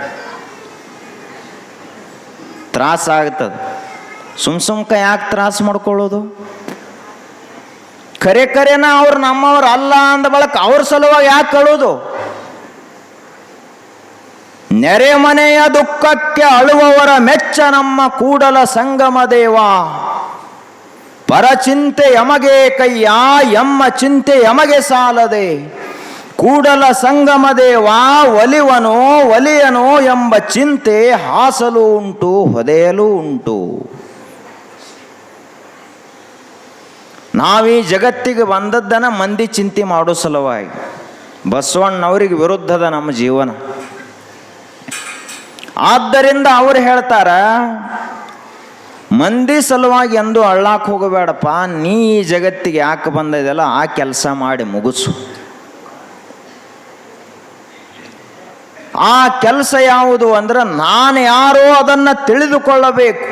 ತ್ರಾಸ ಆಗ್ತದೆ. ಸುಮ್ಕ ಯಾಕೆ ತ್ರಾಸ ಮಾಡ್ಕೊಳ್ಳೋದು? ಕರೆನ ಅವ್ರು ನಮ್ಮವ್ರು ಅಲ್ಲ ಅಂದ ಬಳಕ ಅವ್ರ ಸಲುವಾಗಿ ಯಾಕೆ ಅಳುವುದು? ನೆರೆ ಮನೆಯ ದುಃಖಕ್ಕೆ ಅಳುವವರ ಮೆಚ್ಚ ನಮ್ಮ ಕೂಡಲ ಸಂಗಮ ದೇವ. ಪರಚಿಂತೆ ಯಮಗೆ ಕೈಯ, ಎಮ್ಮ ಚಿಂತೆ ಯಮಗೆ ಸಾಲದೆ. ಕೂಡಲ ಸಂಗಮ ದೇವ ಒಲಿವನು ಒಲಿಯನು ಎಂಬ ಚಿಂತೆ ಹಾಸಲು ಉಂಟು, ಹೊದೆಯಲು ಉಂಟು. ನಾವೀ ಜಗತ್ತಿಗೆ ಬಂದದ್ದನ್ನ ಮಂದಿ ಚಿಂತೆ ಮಾಡೋ ಸಲುವಾಗಿ. ಬಸವಣ್ಣವ್ರಿಗೆ ವಿರುದ್ಧದ ನಮ್ಮ ಜೀವನ. ಆದ್ದರಿಂದ ಅವ್ರು ಹೇಳ್ತಾರ, ಮಂದಿ ಸಲುವಾಗಿ ಎಂದು ಅಳ್ಳಾಕ್ ಹೋಗಬೇಡಪ್ಪ, ನೀ ಈ ಜಗತ್ತಿಗೆ ಯಾಕೆ ಬಂದಿದೆಯಲ್ಲ ಆ ಕೆಲಸ ಮಾಡಿ ಮುಗಿಸು. ಆ ಕೆಲಸ ಯಾವುದು ಅಂದ್ರೆ ನಾನು ಯಾರೋ ಅದನ್ನು ತಿಳಿದುಕೊಳ್ಳಬೇಕು.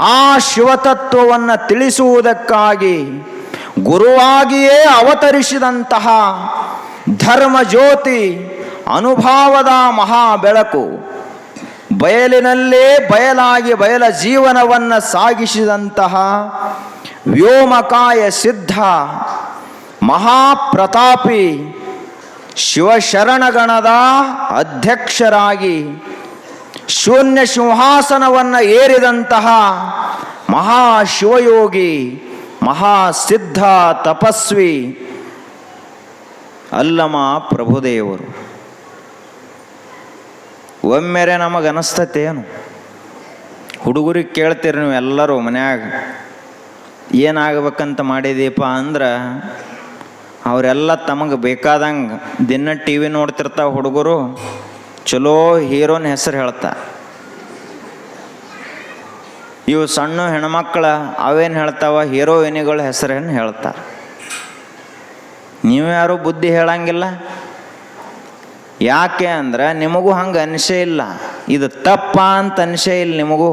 ಆ ಶಿವತತ್ವವನ್ನು ತಿಳಿಸುವುದಕ್ಕಾಗಿ ಗುರುವಾಗಿಯೇ ಅವತರಿಸಿದಂತಹ ಧರ್ಮ ಜ್ಯೋತಿ, ಅನುಭಾವದ ಮಹಾ ಬೆಳಕು, ಬಯಲಿನಲ್ಲೇ ಬಯಲಾಗಿ ಬಯಲ ಜೀವನವನ್ನು ಸಾಗಿಸಿದಂತಹ ವ್ಯೋಮಕಾಯ ಸಿದ್ಧ ಮಹಾಪ್ರತಾಪಿ ಶಿವಶರಣಗಣದ ಅಧ್ಯಕ್ಷರಾಗಿ ಶೂನ್ಯ ಸಿಂಹಾಸನವನ್ನು ಏರಿದಂತಹ ಮಹಾಶಿವಯೋಗಿ, ಮಹಾಸಿದ್ಧ ತಪಸ್ವಿ ಅಲ್ಲಮ ಪ್ರಭುದೇವರು. ಒಮ್ಮೆರೆ ನಮಗನಿಸ್ತತೇನು? ಹುಡುಗರಿಗೆ ಕೇಳ್ತೀರಿ ನೀವು ಎಲ್ಲರೂ ಮನ್ಯಾಗ, ಏನಾಗಬೇಕಂತ ಮಾಡಿದೀಪ ಅಂದ್ರೆ ಅವರೆಲ್ಲ ತಮಗೆ ಬೇಕಾದಂಗೆ ದಿನ ಟಿ ವಿ ನೋಡ್ತಿರ್ತಾವ ಹುಡುಗರು. ಚಲೋ ಹೀರೋನ ಹೆಸರು ಹೇಳ್ತಾ. ಇವು ಸಣ್ಣ ಹೆಣ್ಮಕ್ಳ ಅವೇನು ಹೇಳ್ತಾವ, ಹೀರೋಯಿನಿಗಳ ಹೆಸರೇನು ಹೇಳ್ತಾರೆ. ನೀವು ಯಾರು ಬುದ್ಧಿ ಹೇಳಂಗಿಲ್ಲ. ಯಾಕೆ ಅಂದ್ರೆ ನಿಮಗೂ ಹಂಗೆ ಅನಿಸೇ ಇಲ್ಲ, ಇದು ತಪ್ಪ ಅಂತ ಅನಿಸೇ ಇಲ್ಲ ನಿಮಗೂ.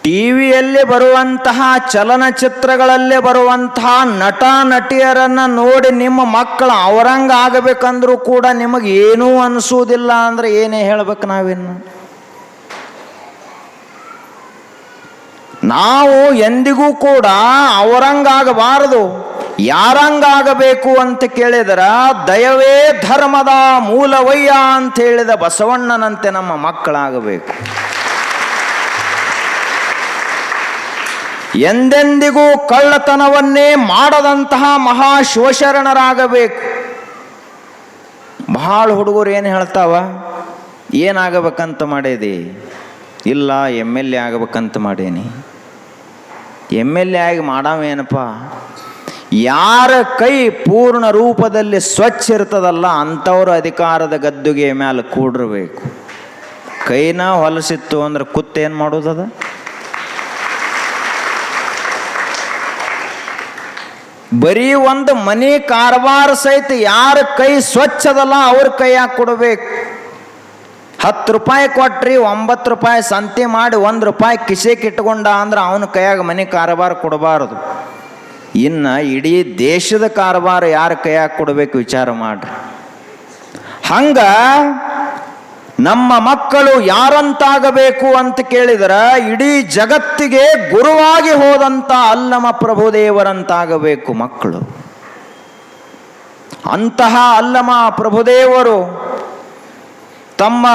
ಟಿ ವಿಯಲ್ಲಿ ಬರುವಂತಹ ಚಲನಚಿತ್ರಗಳಲ್ಲೇ ಬರುವಂತಹ ನಟ ನಟಿಯರನ್ನು ನೋಡಿ ನಿಮ್ಮ ಮಕ್ಕಳು ಅವರಂಗ ಆಗಬೇಕಂದ್ರೂ ಕೂಡ ನಿಮಗೆ ಏನೂ ಅನಿಸೋದಿಲ್ಲ ಅಂದ್ರೆ ಏನೇ ಹೇಳ್ಬೇಕು ನಾವಿನ್ನು? ನಾವು ಎಂದಿಗೂ ಕೂಡ ಅವರಂಗಾಗಬಾರದು. ಯಾರಂಗಾಗಬೇಕು ಅಂತ ಕೇಳಿದರ ದಯವೇ ಧರ್ಮದ ಮೂಲವಯ್ಯ ಅಂತ ಹೇಳಿದ ಬಸವಣ್ಣನಂತೆ ನಮ್ಮ ಮಕ್ಕಳಾಗಬೇಕು. ಎಂದೆಂದಿಗೂ ಕಳ್ಳತನವನ್ನೇ ಮಾಡದಂತಹ ಮಹಾ ಶಿವಶರಣರಾಗಬೇಕು. ಬಹಳ ಹುಡುಗರು ಏನು ಹೇಳ್ತಾವ, ಏನಾಗಬೇಕಂತ ಮಾಡೇದಿ? ಇಲ್ಲ, MLA ಆಗಬೇಕಂತ ಮಾಡೇನಿ. MLA ಆಗಿ ಮಾಡಾವೇನಪ್ಪ? ಯಾರ ಕೈ ಪೂರ್ಣ ರೂಪದಲ್ಲಿ ಸ್ವಚ್ಛ ಇರ್ತದಲ್ಲ ಅಂಥವ್ರು ಅಧಿಕಾರದ ಗದ್ದುಗೆ ಮೇಲೆ ಕೂಡಿರ್ಬೇಕು. ಕೈನ ಹೊಲಸಿತ್ತು ಅಂದ್ರೆ ಕುತ್ತೇನು ಮಾಡೋದದ? ಬರೀ ಒಂದು ಮನೆ ಕಾರವಾರ ಸಹಿತ ಯಾರ ಕೈ ಸ್ವಚ್ಛದಲ್ಲ ಅವ್ರ ಕೈಯಾಗ ಕೊಡಬೇಕು. 10 ರೂಪಾಯಿ ಕೊಟ್ರಿ 9 ರೂಪಾಯಿ ಸಂತೆ ಮಾಡಿ 1 ರೂಪಾಯಿ ಕಿಸೆಗೆ ಇಟ್ಕೊಂಡ ಅಂದ್ರೆ ಅವನ ಕೈಯಾಗ ಮನೆ ಕಾರವಾರ ಕೊಡಬಾರದು. ಇನ್ನು ಇಡೀ ದೇಶದ ಕಾರವಾರ ಯಾರ ಕೈಯಾಗ ಕೊಡಬೇಕು ವಿಚಾರ ಮಾಡ್ರಿ. ಹಂಗ ನಮ್ಮ ಮಕ್ಕಳು ಯಾರಂತಾಗಬೇಕು ಅಂತ ಕೇಳಿದ್ರ ಇಡೀ ಜಗತ್ತಿಗೆ ಗುರುವಾಗಿ ಹೋದಂಥ ಅಲ್ಲಮ ಪ್ರಭುದೇವರಂತಾಗಬೇಕು ಮಕ್ಕಳು. ಅಂತಹ ಅಲ್ಲಮ ಪ್ರಭುದೇವರು ತಮ್ಮ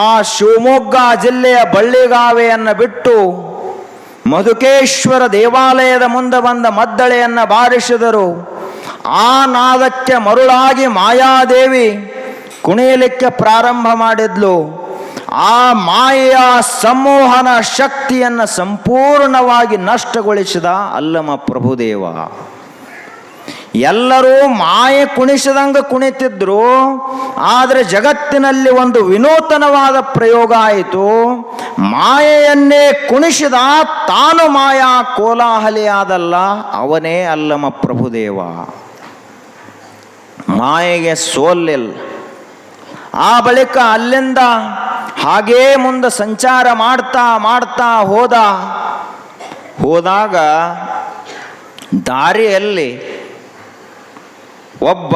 ಆ ಶಿವಮೊಗ್ಗ ಜಿಲ್ಲೆಯ ಬಳ್ಳಿಗಾವೆಯನ್ನು ಬಿಟ್ಟು ಮಧುಕೇಶ್ವರ ದೇವಾಲಯದ ಮುಂದೆ ಬಂದ ಮದ್ದಳೆಯನ್ನು ಬಾರಿಸಿದರು. ಆ ನಾದಕ್ಕೆ ಮರುಳಾಗಿ ಮಾಯಾದೇವಿ ಕುಣಿಯಲಿಕ್ಕೆ ಪ್ರಾರಂಭ ಮಾಡಿದ್ಲು. ಆ ಮಾಯೆಯ ಸಂಮೋಹನ ಶಕ್ತಿಯನ್ನು ಸಂಪೂರ್ಣವಾಗಿ ನಷ್ಟಗೊಳಿಸಿದ ಅಲ್ಲಮ ಪ್ರಭುದೇವ. ಎಲ್ಲರೂ ಮಾಯೆ ಕುಣಿಸಿದಂಗೆ ಕುಣಿತಿದ್ರು. ಆದರೆ ಜಗತ್ತಿನಲ್ಲಿ ಒಂದು ವಿನೂತನವಾದ ಪ್ರಯೋಗ ಆಯಿತು. ಮಾಯೆಯನ್ನೇ ಕುಣಿಸಿದ ತಾನು ಮಾಯಾ ಕೋಲಾಹಲಿಯಾದಲ್ಲ, ಅವನೇ ಅಲ್ಲಮ ಪ್ರಭುದೇವ. ಮಾಯೆಗೆ ಸೋಲಿಲ್ಲ. ಆ ಬಳಿಕ ಅಲ್ಲಿಂದ ಹಾಗೇ ಮುಂದೆ ಸಂಚಾರ ಮಾಡ್ತಾ ಮಾಡ್ತಾ ಹೋದಾಗ ದಾರಿಯಲ್ಲಿ ಒಬ್ಬ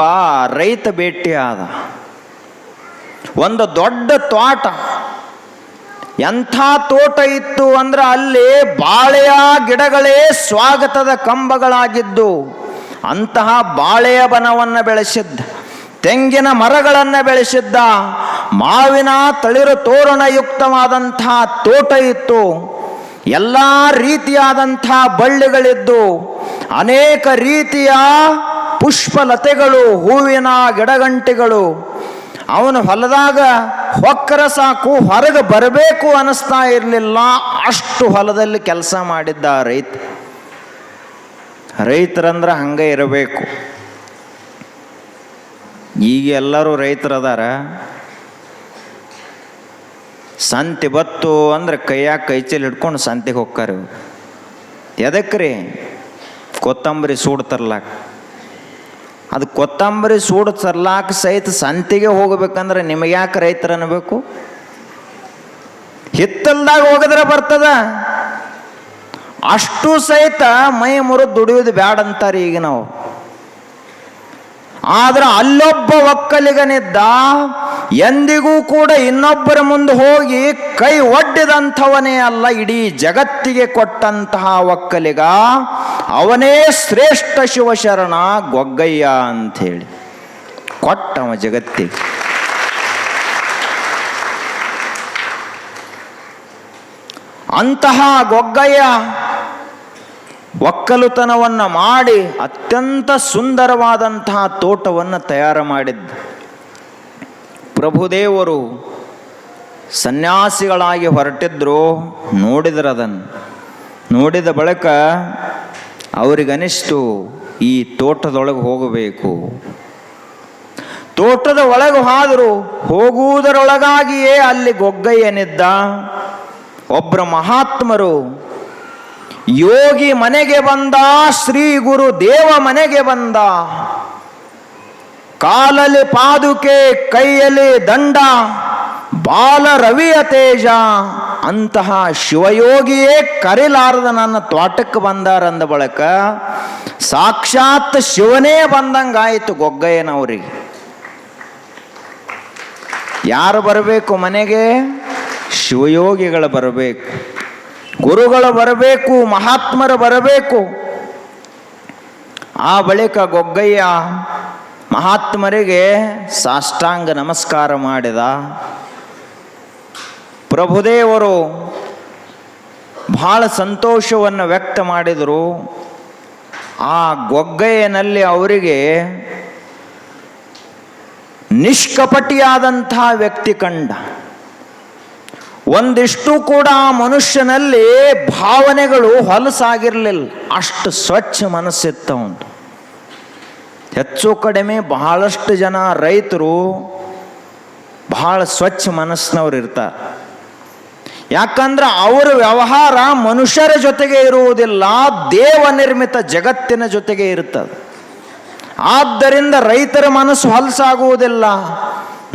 ರೈತ ಭೇಟಿಯಾದ. ಒಂದು ದೊಡ್ಡ ತೋಟ. ಎಂಥ ತೋಟ ಇತ್ತು ಅಂದ್ರೆ ಅಲ್ಲಿ ಬಾಳೆಯ ಗಿಡಗಳೇ ಸ್ವಾಗತದ ಕಂಬಗಳಾಗಿದ್ದು ಅಂತಹ ಬಾಳೆಯ ಬನವನ್ನು ಬೆಳೆಸಿದ್ದ, ತೆಂಗಿನ ಮರಗಳನ್ನು ಬೆಳೆಸಿದ್ದ, ಮಾವಿನ ತಳಿರು ತೋರಣಯುಕ್ತವಾದಂಥ ತೋಟ ಇತ್ತು. ಎಲ್ಲ ರೀತಿಯಾದಂಥ ಬಳ್ಳಿಗಳಿದ್ದು ಅನೇಕ ರೀತಿಯ ಪುಷ್ಪಲತೆಗಳು, ಹೂವಿನ ಗಿಡಗಂಟಿಗಳು. ಅವನು ಹೊಲದಾಗ ಹೊಕ್ಕರ ಸಾಕು, ಹೊರಗೆ ಬರಬೇಕು ಅನ್ನಿಸ್ತಾ ಇರಲಿಲ್ಲ. ಅಷ್ಟು ಹೊಲದಲ್ಲಿ ಕೆಲಸ ಮಾಡಿದ್ದ ರೈತರಂದ್ರೆ ಹಂಗೆ ಇರಬೇಕು. ಈಗ ಎಲ್ಲರೂ ರೈತರದಾರ. ಸಂತೆ ಬತ್ತು ಅಂದ್ರೆ ಕೈಯಾಗ ಕೈಚೀಲ ಹಿಡ್ಕೊಂಡು ಸಂತೆಗೆ ಹೋಗ್ತಾರೆ. ಎದಕ್ರಿ? ಕೊತ್ತಂಬರಿ ಸೂಡು ತರ್ಲಾಕ. ಅದು ಕೊತ್ತಂಬರಿ ಸೂಡು ತರ್ಲಾಕ ಸಹಿತ ಸಂತೆಗೆ ಹೋಗ್ಬೇಕಂದ್ರೆ ನಿಮಗೆ ಯಾಕೆ ರೈತರು ಅನ್ನಬೇಕು? ಹಿತ್ತಲ್ದಾಗ ಹೋಗಿದ್ರೆ ಬರ್ತದ. ಅಷ್ಟು ಸಹಿತ ಮೈ ಮುರಿದು ದುಡಿಯೋದು ಬ್ಯಾಡ ಅಂತಾರೆ ಈಗ ನಾವು. ಆದ್ರೆ ಅಲ್ಲೊಬ್ಬ ಒಕ್ಕಲಿಗನಿದ್ದ, ಎಂದಿಗೂ ಕೂಡ ಇನ್ನೊಬ್ಬರ ಮುಂದೆ ಹೋಗಿ ಕೈ ಒಡ್ಡಿದಂಥವನೇ ಅಲ್ಲ, ಇಡೀ ಜಗತ್ತಿಗೆ ಕೊಟ್ಟಂತಹ ಒಕ್ಕಲಿಗ. ಅವನೇ ಶ್ರೇಷ್ಠ ಶಿವಶರಣ ಗೊಗ್ಗಯ್ಯ ಅಂಥೇಳಿ ಕೊಟ್ಟವ ಜಗತ್ತಿಗೆ. ಅಂತಹ ಗೊಗ್ಗಯ್ಯ ಒಕ್ಕಲುತನವನ್ನು ಮಾಡಿ ಅತ್ಯಂತ ಸುಂದರವಾದಂತಹ ತೋಟವನ್ನು ತಯಾರು ಮಾಡಿದ್ದ. ಪ್ರಭುದೇವರು ಸನ್ಯಾಸಿಗಳಾಗಿ ಹೊರಟಿದ್ರು. ನೋಡಿದ್ರದನ್ನು ನೋಡಿದ ಬಳಿಕ ಅವರಿಗನಿಸ್ತು ಈ ತೋಟದೊಳಗೆ ಹೋಗಬೇಕು. ತೋಟದ ಒಳಗೆ ಹೋದರು. ಹೋಗುವುದರೊಳಗಾಗಿಯೇ ಅಲ್ಲಿ ಗೊಗ್ಗಯ್ಯನಿದ್ದ. ಒಬ್ಬರು ಮಹಾತ್ಮರು ಯೋಗಿ ಮನೆಗೆ ಬಂದ, ಶ್ರೀ ಗುರು ದೇವ ಮನೆಗೆ ಬಂದ. ಕಾಲಲ್ಲಿ ಪಾದುಕೆ, ಕೈಯಲ್ಲಿ ದಂಡ, ಬಾಲ ರವಿಯ ತೇಜ. ಅಂತಹ ಶಿವಯೋಗಿಯೇ ಕರಿಲಾರದ ನನ್ನ ತೋಟಕ್ಕೆ ಬಂದಾರಂದ ಬಳಿಕ ಸಾಕ್ಷಾತ್ ಶಿವನೇ ಬಂದಂಗಾಯಿತು ಗೊಗ್ಗಯ್ಯನವರಿಗೆ. ಯಾರು ಬರಬೇಕು ಮನೆಗೆ? ಶಿವಯೋಗಿಗಳು ಬರಬೇಕು, ಗುರುಗಳು ಬರಬೇಕು, ಮಹಾತ್ಮರು ಬರಬೇಕು. ಆ ಬಳಿಕ ಗೊಗ್ಗಯ್ಯ ಮಹಾತ್ಮರಿಗೆ ಸಾಷ್ಟಾಂಗ ನಮಸ್ಕಾರ ಮಾಡಿದ. ಪ್ರಭುದೇವರು ಬಹಳ ಸಂತೋಷವನ್ನು ವ್ಯಕ್ತ ಮಾಡಿದರು. ಆ ಗೊಗ್ಗಯ್ಯನಲ್ಲಿ ಅವರಿಗೆ ನಿಷ್ಕಪಟಿಯಾದಂತಹ ವ್ಯಕ್ತಿ ಕಂಡ. ಒಂದಿಷ್ಟು ಕೂಡ ಆ ಮನುಷ್ಯನಲ್ಲಿ ಭಾವನೆಗಳು ಹೊಲಸಾಗಿರಲಿಲ್ಲ, ಅಷ್ಟು ಸ್ವಚ್ಛ ಮನಸ್ಸಿತ್ತವಂತು. ಹೆಚ್ಚು ಕಡಿಮೆ ಬಹಳಷ್ಟು ಜನ ರೈತರು ಬಹಳ ಸ್ವಚ್ಛ ಮನಸ್ಸಿನವ್ರು ಇರ್ತಾರೆ. ಯಾಕಂದ್ರೆ ಅವರ ವ್ಯವಹಾರ ಮನುಷ್ಯರ ಜೊತೆಗೆ ಇರುವುದಿಲ್ಲ, ದೇವ ನಿರ್ಮಿತ ಜಗತ್ತಿನ ಜೊತೆಗೆ ಇರುತ್ತದೆ. ಆದ್ದರಿಂದ ರೈತರ ಮನಸ್ಸು ಹೊಲಸಾಗುವುದಿಲ್ಲ,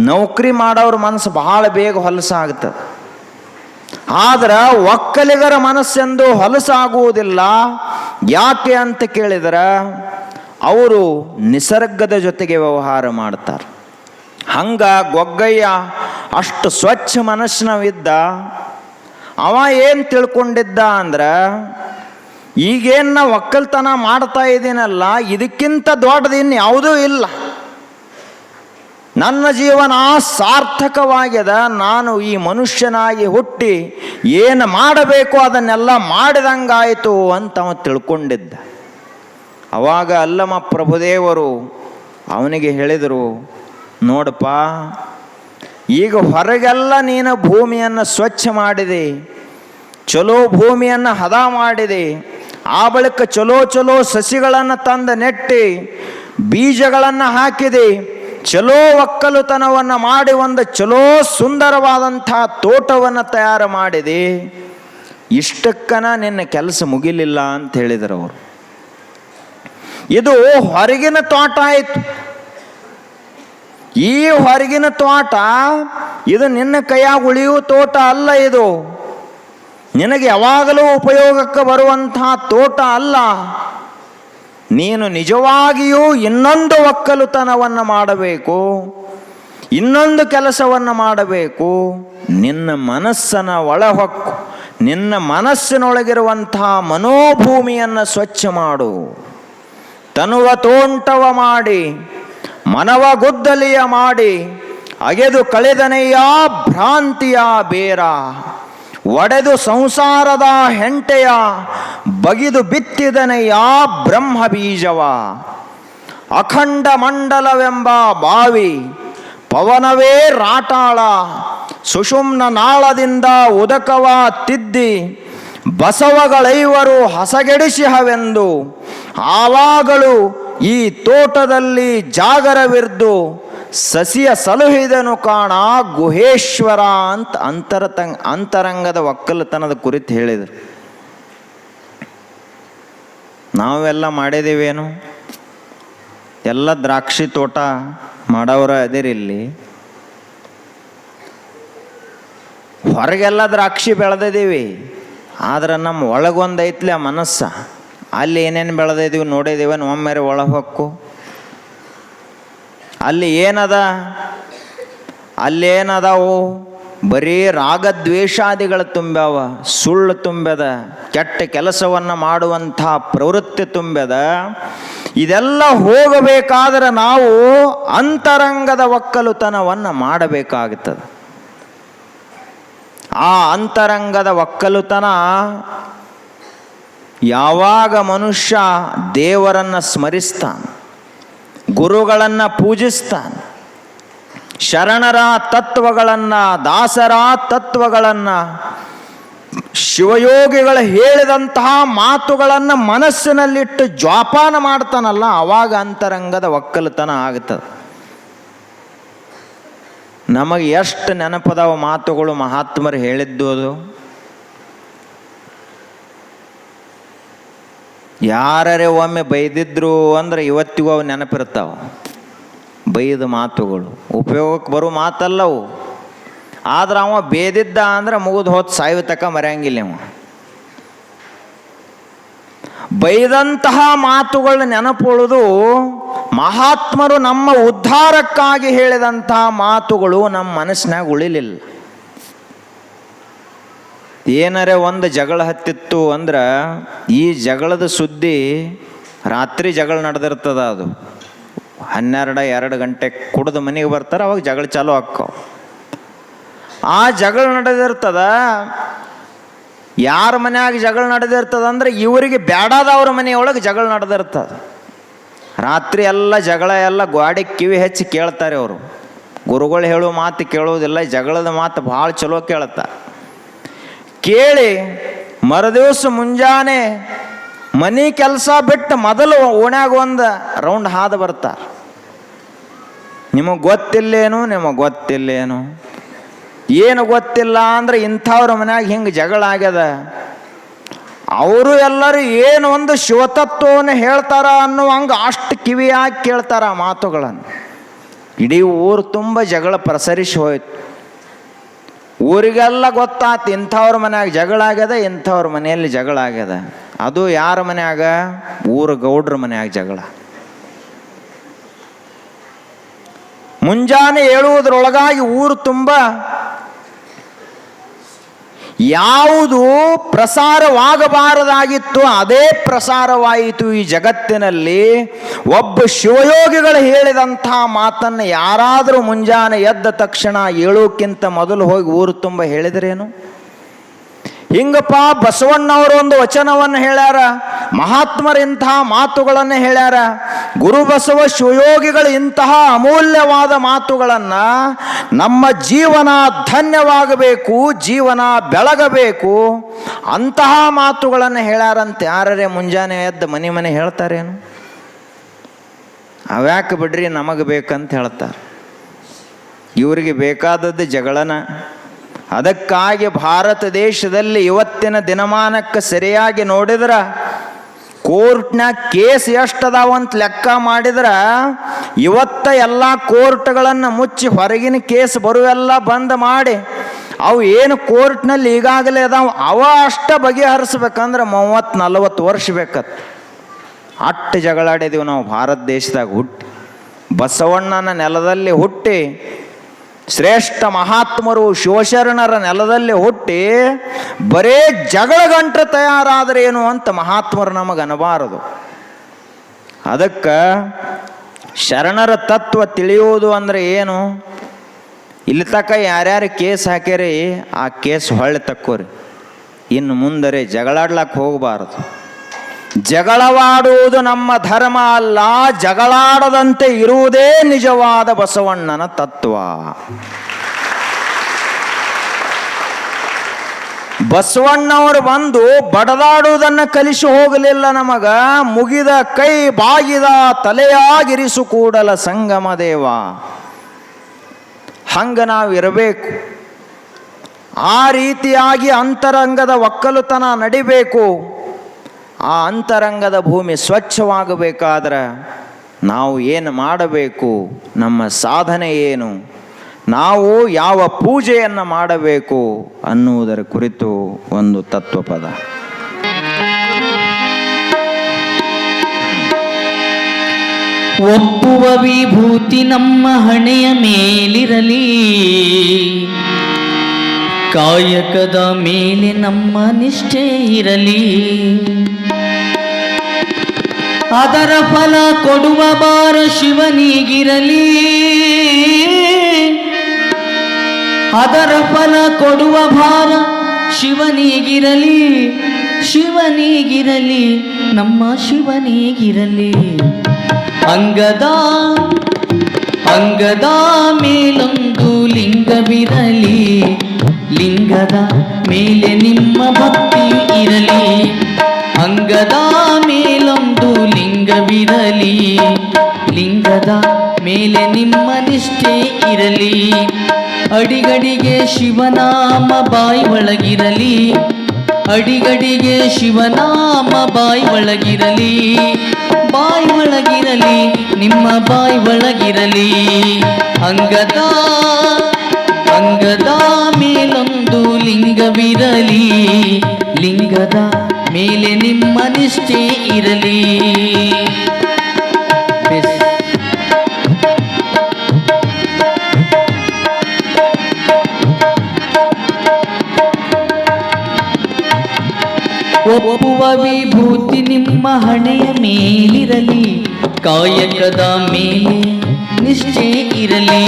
ನೌಕರಿ ಮಾಡೋರ ಮನಸ್ಸು ಬಹಳ ಬೇಗ ಹೊಲಸಾಗ್ತದೆ. ಆದ್ರೆ ಒಕ್ಕಲಿಗರ ಮನಸ್ಸೆಂದು ಹೊಲಸಾಗುವುದಿಲ್ಲ. ಯಾಕೆ ಅಂತ ಕೇಳಿದರೆ ಅವರು ನಿಸರ್ಗದ ಜೊತೆಗೆ ವ್ಯವಹಾರ ಮಾಡ್ತಾರೆ. ಹಂಗ ಗೊಗ್ಗಯ್ಯ ಅಷ್ಟು ಸ್ವಚ್ಛ ಮನಸ್ಸಿನವಿದ್ದ. ಅವ ಏನು ತಿಳ್ಕೊಂಡಿದ್ದ ಅಂದ್ರೆ, ಈಗೇನು ನಾ ಒಕ್ಕಲ್ತನ ಮಾಡ್ತಾ ಇದ್ದೀನಲ್ಲ, ಇದಕ್ಕಿಂತ ದೊಡ್ಡದಿನ್ನು ಯಾವುದೂ ಇಲ್ಲ. ನನ್ನ ಜೀವನ ಸಾರ್ಥಕವಾಗ್ಯದ. ನಾನು ಈ ಮನುಷ್ಯನಾಗಿ ಹುಟ್ಟಿ ಏನು ಮಾಡಬೇಕು ಅದನ್ನೆಲ್ಲ ಮಾಡಿದಂಗಾಯಿತು ಅಂತ ಅವ ತಿಳ್ಕೊಂಡಿದ್ದ. ಅವಾಗ ಅಲ್ಲಮ ಪ್ರಭುದೇವರು ಅವನಿಗೆ ಹೇಳಿದರು, ನೋಡಪ್ಪ, ಈಗ ಹೊರಗೆಲ್ಲ ನೀನು ಭೂಮಿಯನ್ನು ಸ್ವಚ್ಛ ಮಾಡಿದೆ, ಚಲೋ ಭೂಮಿಯನ್ನು ಹದ ಮಾಡಿದೆ. ಆ ಬಳಿಕ ಚಲೋ ಚಲೋ ಸಸಿಗಳನ್ನು ತಂದು ನೆಟ್ಟಿ ಬೀಜಗಳನ್ನು ಹಾಕಿದೆ. ಚಲೋ ಒಕ್ಕಲುತನವನ್ನು ಮಾಡಿ ಒಂದು ಚಲೋ ಸುಂದರವಾದಂಥ ತೋಟವನ್ನು ತಯಾರು ಮಾಡಿದೆ. ಇಷ್ಟಕ್ಕನ ನಿನ್ನ ಕೆಲಸ ಮುಗಿಲಿಲ್ಲ ಅಂತ ಹೇಳಿದರು ಅವರು. ಇದು ಹೊರಗಿನ ತೋಟ ಆಯಿತು. ಈ ಹೊರಗಿನ ತೋಟ ಇದು ನಿನ್ನ ಕೈಯಾಗ ಉಳಿಯುವ ತೋಟ ಅಲ್ಲ. ಇದು ನಿನಗೆ ಯಾವಾಗಲೂ ಉಪಯೋಗಕ್ಕೆ ಬರುವಂತಹ ತೋಟ ಅಲ್ಲ. ನೀನು ನಿಜವಾಗಿಯೂ ಇನ್ನೊಂದು ಒಕ್ಕಲುತನವನ್ನು ಮಾಡಬೇಕು, ಇನ್ನೊಂದು ಕೆಲಸವನ್ನು ಮಾಡಬೇಕು. ನಿನ್ನ ಮನಸ್ಸನ್ನು ಒಳಹೊಕ್ಕು, ನಿನ್ನ ಮನಸ್ಸಿನೊಳಗಿರುವಂತಹ ಮನೋಭೂಮಿಯನ್ನು ಸ್ವಚ್ಛ ಮಾಡು. ತನುವ ತೋಂಟವ ಮಾಡಿ, ಮನವ ಗುದ್ದಲಿಯ ಮಾಡಿ, ಅಗೆದು ಕಳೆದನೆಯ ಭ್ರಾಂತಿಯ ಬೇರ, ಒಡೆದು ಸಂಸಾರದ ಹೆಂಟೆಯ ಬಗಿದು ಬಿತ್ತಿದನೆಯ ಬ್ರಹ್ಮ ಬೀಜವ. ಅಖಂಡ ಮಂಡಲವೆಂಬ ಬಾವಿ, ಪವನವೇ ರಾಟಾಳ, ಸುಷುಮ್ನ ನಾಳದಿಂದ ಉದಕವ ತಿದ್ದಿ, ಬಸವಗಳೈವರು ಹಸಗೆಡಿಸಿಹವೆಂದು ಆವಾಗಳು ಈ ತೋಟದಲ್ಲಿ ಜಾಗರವಿರ್ದು ಸಸಿಯ ಸಲುಹಿದನು ಕಾಣ ಗುಹೇಶ್ವರ ಅಂತ ಅಂತರಂಗದ ಒಕ್ಕಲತನದ ಕುರಿತು ಹೇಳಿದರು. ನಾವೆಲ್ಲ ಮಾಡಿದೇವೇನು? ಎಲ್ಲ ದ್ರಾಕ್ಷಿ ತೋಟ ಮಾಡೋರ ಅದಿರಿಲ್ಲಿ. ಹೊರಗೆಲ್ಲ ದ್ರಾಕ್ಷಿ ಬೆಳೆದಿದ್ದೀವಿ, ಆದ್ರೆ ನಮ್ಮ ಒಳಗೊಂದೈತ್ಲಿ ಆ ಮನಸ್ಸ. ಅಲ್ಲಿ ಏನೇನು ಬೆಳೆದಿದ್ದೀವಿ ನೋಡಿದ್ದೀವಿ, ಒಮ್ಮೆರೆ ಒಳಗೆ ಹೊಕ್ಕು. ಅಲ್ಲಿ ಏನದ? ಅಲ್ಲೇನದಾವು? ಬರೀ ರಾಗದ್ವೇಷಾದಿಗಳು ತುಂಬ್ಯಾವ, ಸುಳ್ಳು ತುಂಬ್ಯದ, ಕೆಟ್ಟ ಕೆಲಸವನ್ನು ಮಾಡುವಂಥ ಪ್ರವೃತ್ತಿ ತುಂಬ್ಯದ. ಇದೆಲ್ಲ ಹೋಗಬೇಕಾದ್ರೆ ನಾವು ಅಂತರಂಗದ ಒಕ್ಕಲುತನವನ್ನು ಮಾಡಬೇಕಾಗುತ್ತದೆ. ಆ ಅಂತರಂಗದ ಒಕ್ಕಲುತನ ಯಾವಾಗ ಮನುಷ್ಯ ದೇವರನ್ನು ಸ್ಮರಿಸ್ತಾನೆ, ಗುರುಗಳನ್ನು ಪೂಜಿಸ್ತಾನೆ, ಶರಣರ ತತ್ವಗಳನ್ನು, ದಾಸರ ತತ್ವಗಳನ್ನು, ಶಿವಯೋಗಿಗಳು ಹೇಳಿದಂತಹ ಮಾತುಗಳನ್ನು ಮನಸ್ಸಿನಲ್ಲಿಟ್ಟು ಜ್ವಾಪಾನ ಮಾಡ್ತಾನಲ್ಲ, ಆವಾಗ ಅಂತರಂಗದ ಒಕ್ಕಲುತನ ಆಗ್ತದೆ. ನಮಗೆ ಎಷ್ಟು ನೆನಪದಾವ ಮಾತುಗಳು ಮಹಾತ್ಮರು ಹೇಳಿದ್ದು. ಅದು ಯಾರೇ ಒಮ್ಮೆ ಬೈದಿದ್ರು ಅಂದ್ರೆ ಇವತ್ತಿಗೂ ಅವು ನೆನಪಿರ್ತಾವ. ಬೈದ ಮಾತುಗಳು ಉಪಯೋಗಕ್ಕೆ ಬರೋ ಮಾತಲ್ಲವು. ಆದ್ರೆ ಅವ ಬೇದಿದ್ದ ಅಂದ್ರೆ ಮುಗಿದು ಹೋತ್ ಸಾಯುವ ತಕ ಮರೆಯಂಗಿಲ್ಲ. ಅವ ಬೈದಂತಹ ಮಾತುಗಳ ನೆನಪುಳುದು ಮಹಾತ್ಮರು ನಮ್ಮ ಉದ್ಧಾರಕ್ಕಾಗಿ ಹೇಳಿದಂತಹ ಮಾತುಗಳು ನಮ್ಮ ಮನಸ್ಸಿನಾಗ ಉಳಿಲಿಲ್ಲ. ಏನರೇ ಒಂದು ಜಗಳ ಹತ್ತಿತ್ತು ಅಂದ್ರೆ ಈ ಜಗಳದ ಸುದ್ದಿ ರಾತ್ರಿ ಜಗಳ ನಡೆದಿರ್ತದ. ಅದು 12-2 ಗಂಟೆ ಕುಡಿದು ಮನೆಗೆ ಬರ್ತಾರೆ, ಅವಾಗ ಜಗಳ ಚಾಲು ಆಕ್ಕವು. ಆ ಜಗಳ ನಡೆದಿರ್ತದ. ಯಾರ ಮನ್ಯಾಗ ಜಗಳ ನಡೆದಿರ್ತದ ಅಂದ್ರೆ ಇವರಿಗೆ ಬೇಡಾದವ್ರ ಮನೆಯೊಳಗೆ ಜಗಳ ನಡೆದಿರ್ತದ. ರಾತ್ರಿ ಎಲ್ಲ ಜಗಳ ಎಲ್ಲ ಗೋಡೆ ಕಿವಿ ಹೆಚ್ಚಿ ಕೇಳ್ತಾರೆ ಅವರು. ಗುರುಗಳು ಹೇಳೋ ಮಾತು ಕೇಳೋದಿಲ್ಲ, ಜಗಳದ ಮಾತು ಭಾಳ ಚಲೋ ಕೇಳ್ತಾರೆ. ಕೇಳಿ ಮರುದಿವಸ ಮುಂಜಾನೆ ಮನೆ ಕೆಲಸ ಬಿಟ್ಟು ಮೊದಲು ಓಣ್ಯಾಗ ಒಂದು ರೌಂಡ್ ಹಾದು ಬರ್ತಾರೆ. ನಿಮಗೆ ಗೊತ್ತಿಲ್ಲೇನು ಏನು ಗೊತ್ತಿಲ್ಲ ಅಂದ್ರೆ ಇಂಥವ್ರ ಮನ್ಯಾಗ ಹಿಂಗೆ ಜಗಳ ಆಗ್ಯದ. ಅವರು ಎಲ್ಲರೂ ಏನು ಒಂದು ಶಿವತತ್ವವನ್ನು ಹೇಳ್ತಾರ ಅನ್ನೋ ಹಂಗೆ ಅಷ್ಟು ಕಿವಿಯಾಗಿ ಕೇಳ್ತಾರ ಆ ಮಾತುಗಳನ್ನು. ಇಡೀ ಊರು ತುಂಬ ಜಗಳ ಪ್ರಸರಿಸಿ ಹೋಯ್ತು. ಊರಿಗೆಲ್ಲ ಗೊತ್ತಾಯ್ತು ಇಂಥವ್ರ ಮನ್ಯಾಗ ಜಗಳ ಆಗ್ಯದ, ಇಂಥವ್ರ ಮನೆಯಲ್ಲಿ ಜಗಳ ಆಗ್ಯದ. ಅದು ಯಾರ ಮನ್ಯಾಗ? ಊರ ಗೌಡ್ರ ಮನ್ಯಾಗ ಜಗಳ. ಮುಂಜಾನೆ ಏಳುವುದರೊಳಗಾಗಿ ಊರು ತುಂಬ ಯಾವುದು ಪ್ರಸಾರವಾಗಬಾರದಾಗಿತ್ತು ಅದೇ ಪ್ರಸಾರವಾಯಿತು ಈ ಜಗತ್ತಿನಲ್ಲಿ. ಒಬ್ಬ ಶಿವಯೋಗಿಗಳು ಹೇಳಿದಂಥ ಮಾತನ್ನು ಯಾರಾದರೂ ಮುಂಜಾನೆ ಎದ್ದ ತಕ್ಷಣ ಏಳೋಕ್ಕಿಂತ ಮೊದಲು ಹೋಗಿ ಊರು ತುಂಬ ಹೇಳಿದ್ರೇನು? ಹಿಂಗಪ್ಪ ಬಸವಣ್ಣವರು ಒಂದು ವಚನವನ್ನು ಹೇಳ್ಯಾರ, ಮಹಾತ್ಮರು ಇಂತಹ ಮಾತುಗಳನ್ನು ಹೇಳ್ಯಾರ. ಗುರು ಬಸವ ಶಿವಯೋಗಿಗಳು ಇಂತಹ ಅಮೂಲ್ಯವಾದ ಮಾತುಗಳನ್ನು ನಮ್ಮ ಜೀವನ ಧನ್ಯವಾಗಬೇಕು, ಜೀವನ ಬೆಳಗಬೇಕು ಅಂತಹ ಮಾತುಗಳನ್ನು ಹೇಳ್ಯಾರಂತೆ. ಯಾರೇ ಮುಂಜಾನೆ ಎದ್ದು ಮನೆ ಹೇಳ್ತಾರೇನು? ಅವ್ಯಾಕೆ ಬಿಡ್ರಿ, ನಮಗೆ ಬೇಕಂತ ಹೇಳ್ತಾರೆ. ಇವರಿಗೆ ಬೇಕಾದದ್ದು ಜಗಳನ. ಅದಕ್ಕಾಗಿ ಭಾರತ ದೇಶದಲ್ಲಿ ಇವತ್ತಿನ ದಿನಮಾನಕ್ಕೆ ಸರಿಯಾಗಿ ನೋಡಿದ್ರೆ ಕೋರ್ಟ್ನಾಗ ಕೇಸ್ ಎಷ್ಟದಾವಂತ ಲೆಕ್ಕ ಮಾಡಿದ್ರೆ ಇವತ್ತ ಎಲ್ಲ ಕೋರ್ಟ್ಗಳನ್ನು ಮುಚ್ಚಿ ಹೊರಗಿನ ಕೇಸ್ ಬರುವೆಲ್ಲ ಬಂದ್ ಮಾಡಿ ಅವು ಏನು ಕೋರ್ಟ್ನಲ್ಲಿ ಈಗಾಗಲೇ ಅವ ಅಷ್ಟ ಬಗೆಹರಿಸ್ಬೇಕಂದ್ರೆ 30-40 ವರ್ಷ ಬೇಕತ್. ಅಟ್ಟು ಜಗಳಾಡಿದೀವಿ ನಾವು ಭಾರತ ದೇಶದಾಗ ಹುಟ್ಟಿ, ಬಸವಣ್ಣನ ನೆಲದಲ್ಲಿ ಹುಟ್ಟಿ, ಶ್ರೇಷ್ಠ ಮಹಾತ್ಮರು ಶಿವಶರಣರ ನೆಲದಲ್ಲಿ ಹುಟ್ಟಿ ಬರೇ ಜಗಳ ಗಂಟು ತಯಾರಾದ್ರೆ ಏನು ಅಂತ ಮಹಾತ್ಮರು ನಮಗೆ ಅನ್ನಬಾರದು. ಅದಕ್ಕೆ ಶರಣರ ತತ್ವ ತಿಳಿಯುವುದು ಅಂದರೆ ಏನು? ಇಲ್ಲಿ ತಕ್ಕ ಯಾರ್ಯಾರು ಕೇಸ್ ಹಾಕ್ಯಾರಿ ಆ ಕೇಸ್ ಹೊಳ್ಳಿ ತಕ್ಕೋರಿ. ಇನ್ನು ಮುಂದರೆ ಜಗಳಾಡ್ಲಕ್ಕೆ ಹೋಗಬಾರದು. ಜಗಳವಾಡುವುದು ನಮ್ಮ ಧರ್ಮ ಅಲ್ಲ, ಜಗಳಾಡದಂತೆ ಇರುವುದೇ ನಿಜವಾದ ಬಸವಣ್ಣನ ತತ್ವ. ಬಸವಣ್ಣವರು ಬಂದು ಬಡದಾಡುವುದನ್ನು ಕಲಿಸಿ ಹೋಗಲಿಲ್ಲ ನಮಗ. ಮುಗಿದ ಕೈ ಬಾಗಿದ ತಲೆಯಾಗಿರಿಸು ಕೂಡಲ ಸಂಗಮ ದೇವ. ಹಂಗ ನಾವಿರಬೇಕು. ಆ ರೀತಿಯಾಗಿ ಅಂತರಂಗದ ಒಕ್ಕಲುತನ ನಡಿಬೇಕು. ಆ ಅಂತರಂಗದ ಭೂಮಿ ಸ್ವಚ್ಛವಾಗಬೇಕಾದ್ರೆ ನಾವು ಏನು ಮಾಡಬೇಕು, ನಮ್ಮ ಸಾಧನೆ ಏನು, ನಾವು ಯಾವ ಪೂಜೆಯನ್ನು ಮಾಡಬೇಕು ಅನ್ನುವುದರ ಕುರಿತು ಒಂದು ತತ್ವಪದ. ಒಪ್ಪುವ ವಿಭೂತಿ ನಮ್ಮ ಹಣೆಯ ಮೇಲಿರಲಿ, ಕಾಯಕದ ಮೇಲೆ ನಮ್ಮ ನಿಷ್ಠೆ ಇರಲಿ, ಅದರ ಫಲ ಕೊಡುವ ಭಾರ ಶಿವನಿಗಿರಲಿ, ಅದರ ಫಲ ಕೊಡುವ ಭಾರ ಶಿವನಿಗಿರಲಿ, ಶಿವನಿಗಿರಲಿ, ನಮ್ಮ ಶಿವನಿಗಿರಲಿ. ಅಂಗದ ಮೇಲೊಂದು ಲಿಂಗವಿರಲಿ, ಲಿಂಗದ ಮೇಲೆ ನಿಮ್ಮ ಭಕ್ತಿಯು ಇರಲಿ. ಅಂಗದ ಮೇಲೊಂದು ಲಿಂಗವಿರಲಿ, ಲಿಂಗದ ಮೇಲೆ ನಿಮ್ಮ ನಿಷ್ಠೆ ಇರಲಿ. ಅಡಿಗಡಿಗೆ ಶಿವನಾಮ ಬಾಯಿ ಒಳಗಿರಲಿ, ಅಡಿಗಡಿಗೆ ಶಿವನಾಮ ಬಾಯಿ ಒಳಗಿರಲಿ, ಬಾಯಿ ಒಳಗಿರಲಿ, ನಿಮ್ಮ ಬಾಯಿ ಒಳಗಿರಲಿ. ಅಂಗದ ಮೇಲೊಂದು ಲಿಂಗವಿರಲಿ, ಲಿಂಗದ ಮೇಲೆ ನಿಮ್ಮ ನಿಷ್ಠೆ ಇರಲಿ. ಒಪ್ಪುವ ವಿಭೂತಿ ನಿಮ್ಮ ಹಣೆಯ ಮೇಲಿರಲಿ, ಕಾಯಕದ ಮೇಲೆ ನಿಷ್ಠೆ ಇರಲಿ.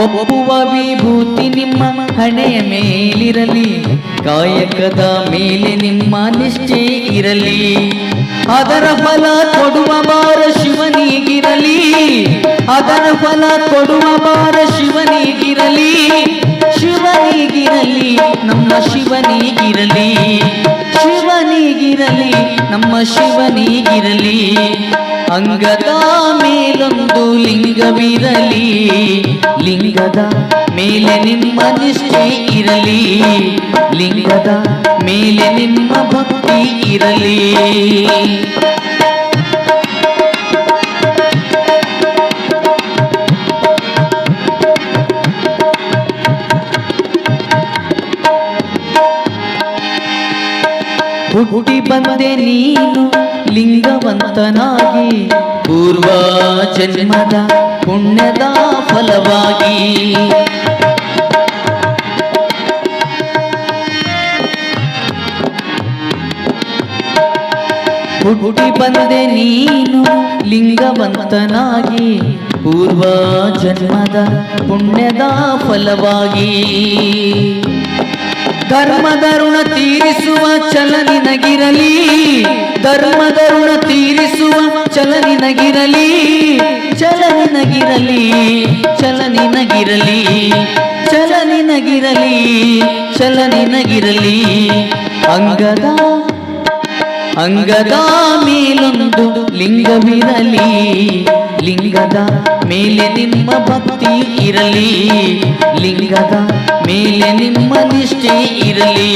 ಒಪ್ಪುವ ವಿಭೂತಿ ನಿಮ್ಮ ಹಣೆಯ ಮೇಲಿರಲಿ, ಕಾಯಕದ ಮೇಲೆ ನಿಮ್ಮ ನಿಷ್ಠೆ ಇರಲಿ. ಅದರ ಫಲ ಕೊಡುವ ಬಾರ ಶಿವನಿಗಿರಲಿ, ಅದರ ಫಲ ಕೊಡುವ ಬಾರ ಶಿವನಿಗಿರಲಿ. ಶಿವನಿಗಿರಲಿ ನಮ್ಮ ಶಿವನಿಗಿರಲಿ, ಶಿವನಿಗಿರಲಿ ನಮ್ಮ ಶಿವನಿಗಿರಲಿ. ಅಂಗದ ಮೇಲೊಂದು ಲಿಂಗವಿರಲಿ, ಲಿಂಗದ ಮೇಲೆ ನಿಮ್ಮ ನಿಷ್ಠೆ ಇರಲಿ, ಲಿಂಗದ ಮೇಲೆ ನಿಮ್ಮ ಭಕ್ತಿ ಇರಲಿ. ಹುಟ್ಟಿ ಬಂದೆ ನೀನು ಲಿಂಗವಂತನಾಗಿ, ಪೂರ್ವ ಜನ್ಮದ ಪುಣ್ಯದ ಫಲವಾಗಿ. ಹುಟ್ಟಿ ಬಂದೆ ನೀನು ಲಿಂಗವಂತನಾಗಿ, ಪೂರ್ವ ಜನ್ಮದ ಪುಣ್ಯದ ಫಲವಾಗಿ. ಧರ್ಮದ ಋಣ ತೀರಿಸುವ ಛಲ ನಿನಗಿರಲಿ, ಧರ್ಮದ ಋಣ ತೀರಿಸುವ ಛಲ ನಿನಗಿರಲಿ, ಛಲ ನಿನಗಿರಲಿ, ಛಲ ನಿನಗಿರಲಿ, ಛಲ ನಿನಗಿರಲಿ, ಛಲ ನಿನಗಿರಲಿ. ಅಂಗದ ಅಂಗದ ಮೇಲೊಂದು ಲಿಂಗವಿರಲಿ, ಲಿಂಗದ ಮೇಲೆ ನಿಮ್ಮ ಭಕ್ತಿ ಇರಲಿ, ಲಿಂಗದ ಮೇಲೆ ನಿಮ್ಮ ನಿಷ್ಠೆ ಇರಲಿ.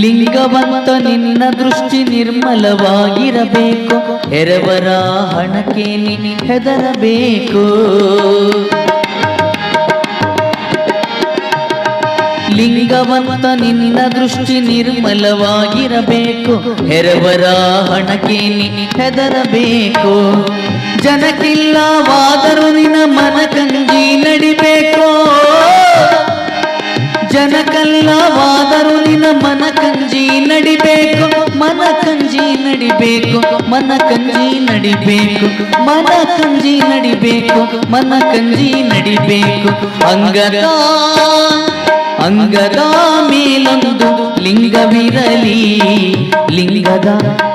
ಲಿಂಗವಂತ ನಿನ್ನ ದೃಷ್ಟಿ ನಿರ್ಮಲವಾಗಿರಬೇಕು, ಎರವರ ಹಣಕ್ಕೆ ನೀ ಹೆದರಬೇಕು. ಲಿಂಗವಂತ ನಿನ್ನ ದೃಷ್ಟಿ ನಿರ್ಮಲವಾಗಿರಬೇಕು, ಎರವರ ಹಣಕ್ಕೆ ನೀ ಹೆದರಬೇಕು. ಜನಕ್ಕಿಲ್ಲವಾದರೂ ನಿನ್ನ ಮನ ಕಂಜಿ ನಡಿಬೇಕು, ಜನಕಲ್ಲವಾದರೂ ನಿನ್ನ ಮನ ಕಂಜಿ ನಡಿಬೇಕು, ಮನ ಕಂಜಿ ನಡಿಬೇಕು, ಮನ ಕಂಜಿ ನಡಿಬೇಕು, ಮನ ಕಂಜಿ ನಡಿಬೇಕು, ಮನ ಕಂಜಿ ನಡಿಬೇಕು. ಅಂಗದ ಅಂಗದ ಮೇಲೊಂದು ಲಿಂಗವಿರಲಿ, ಲಿಂಗದ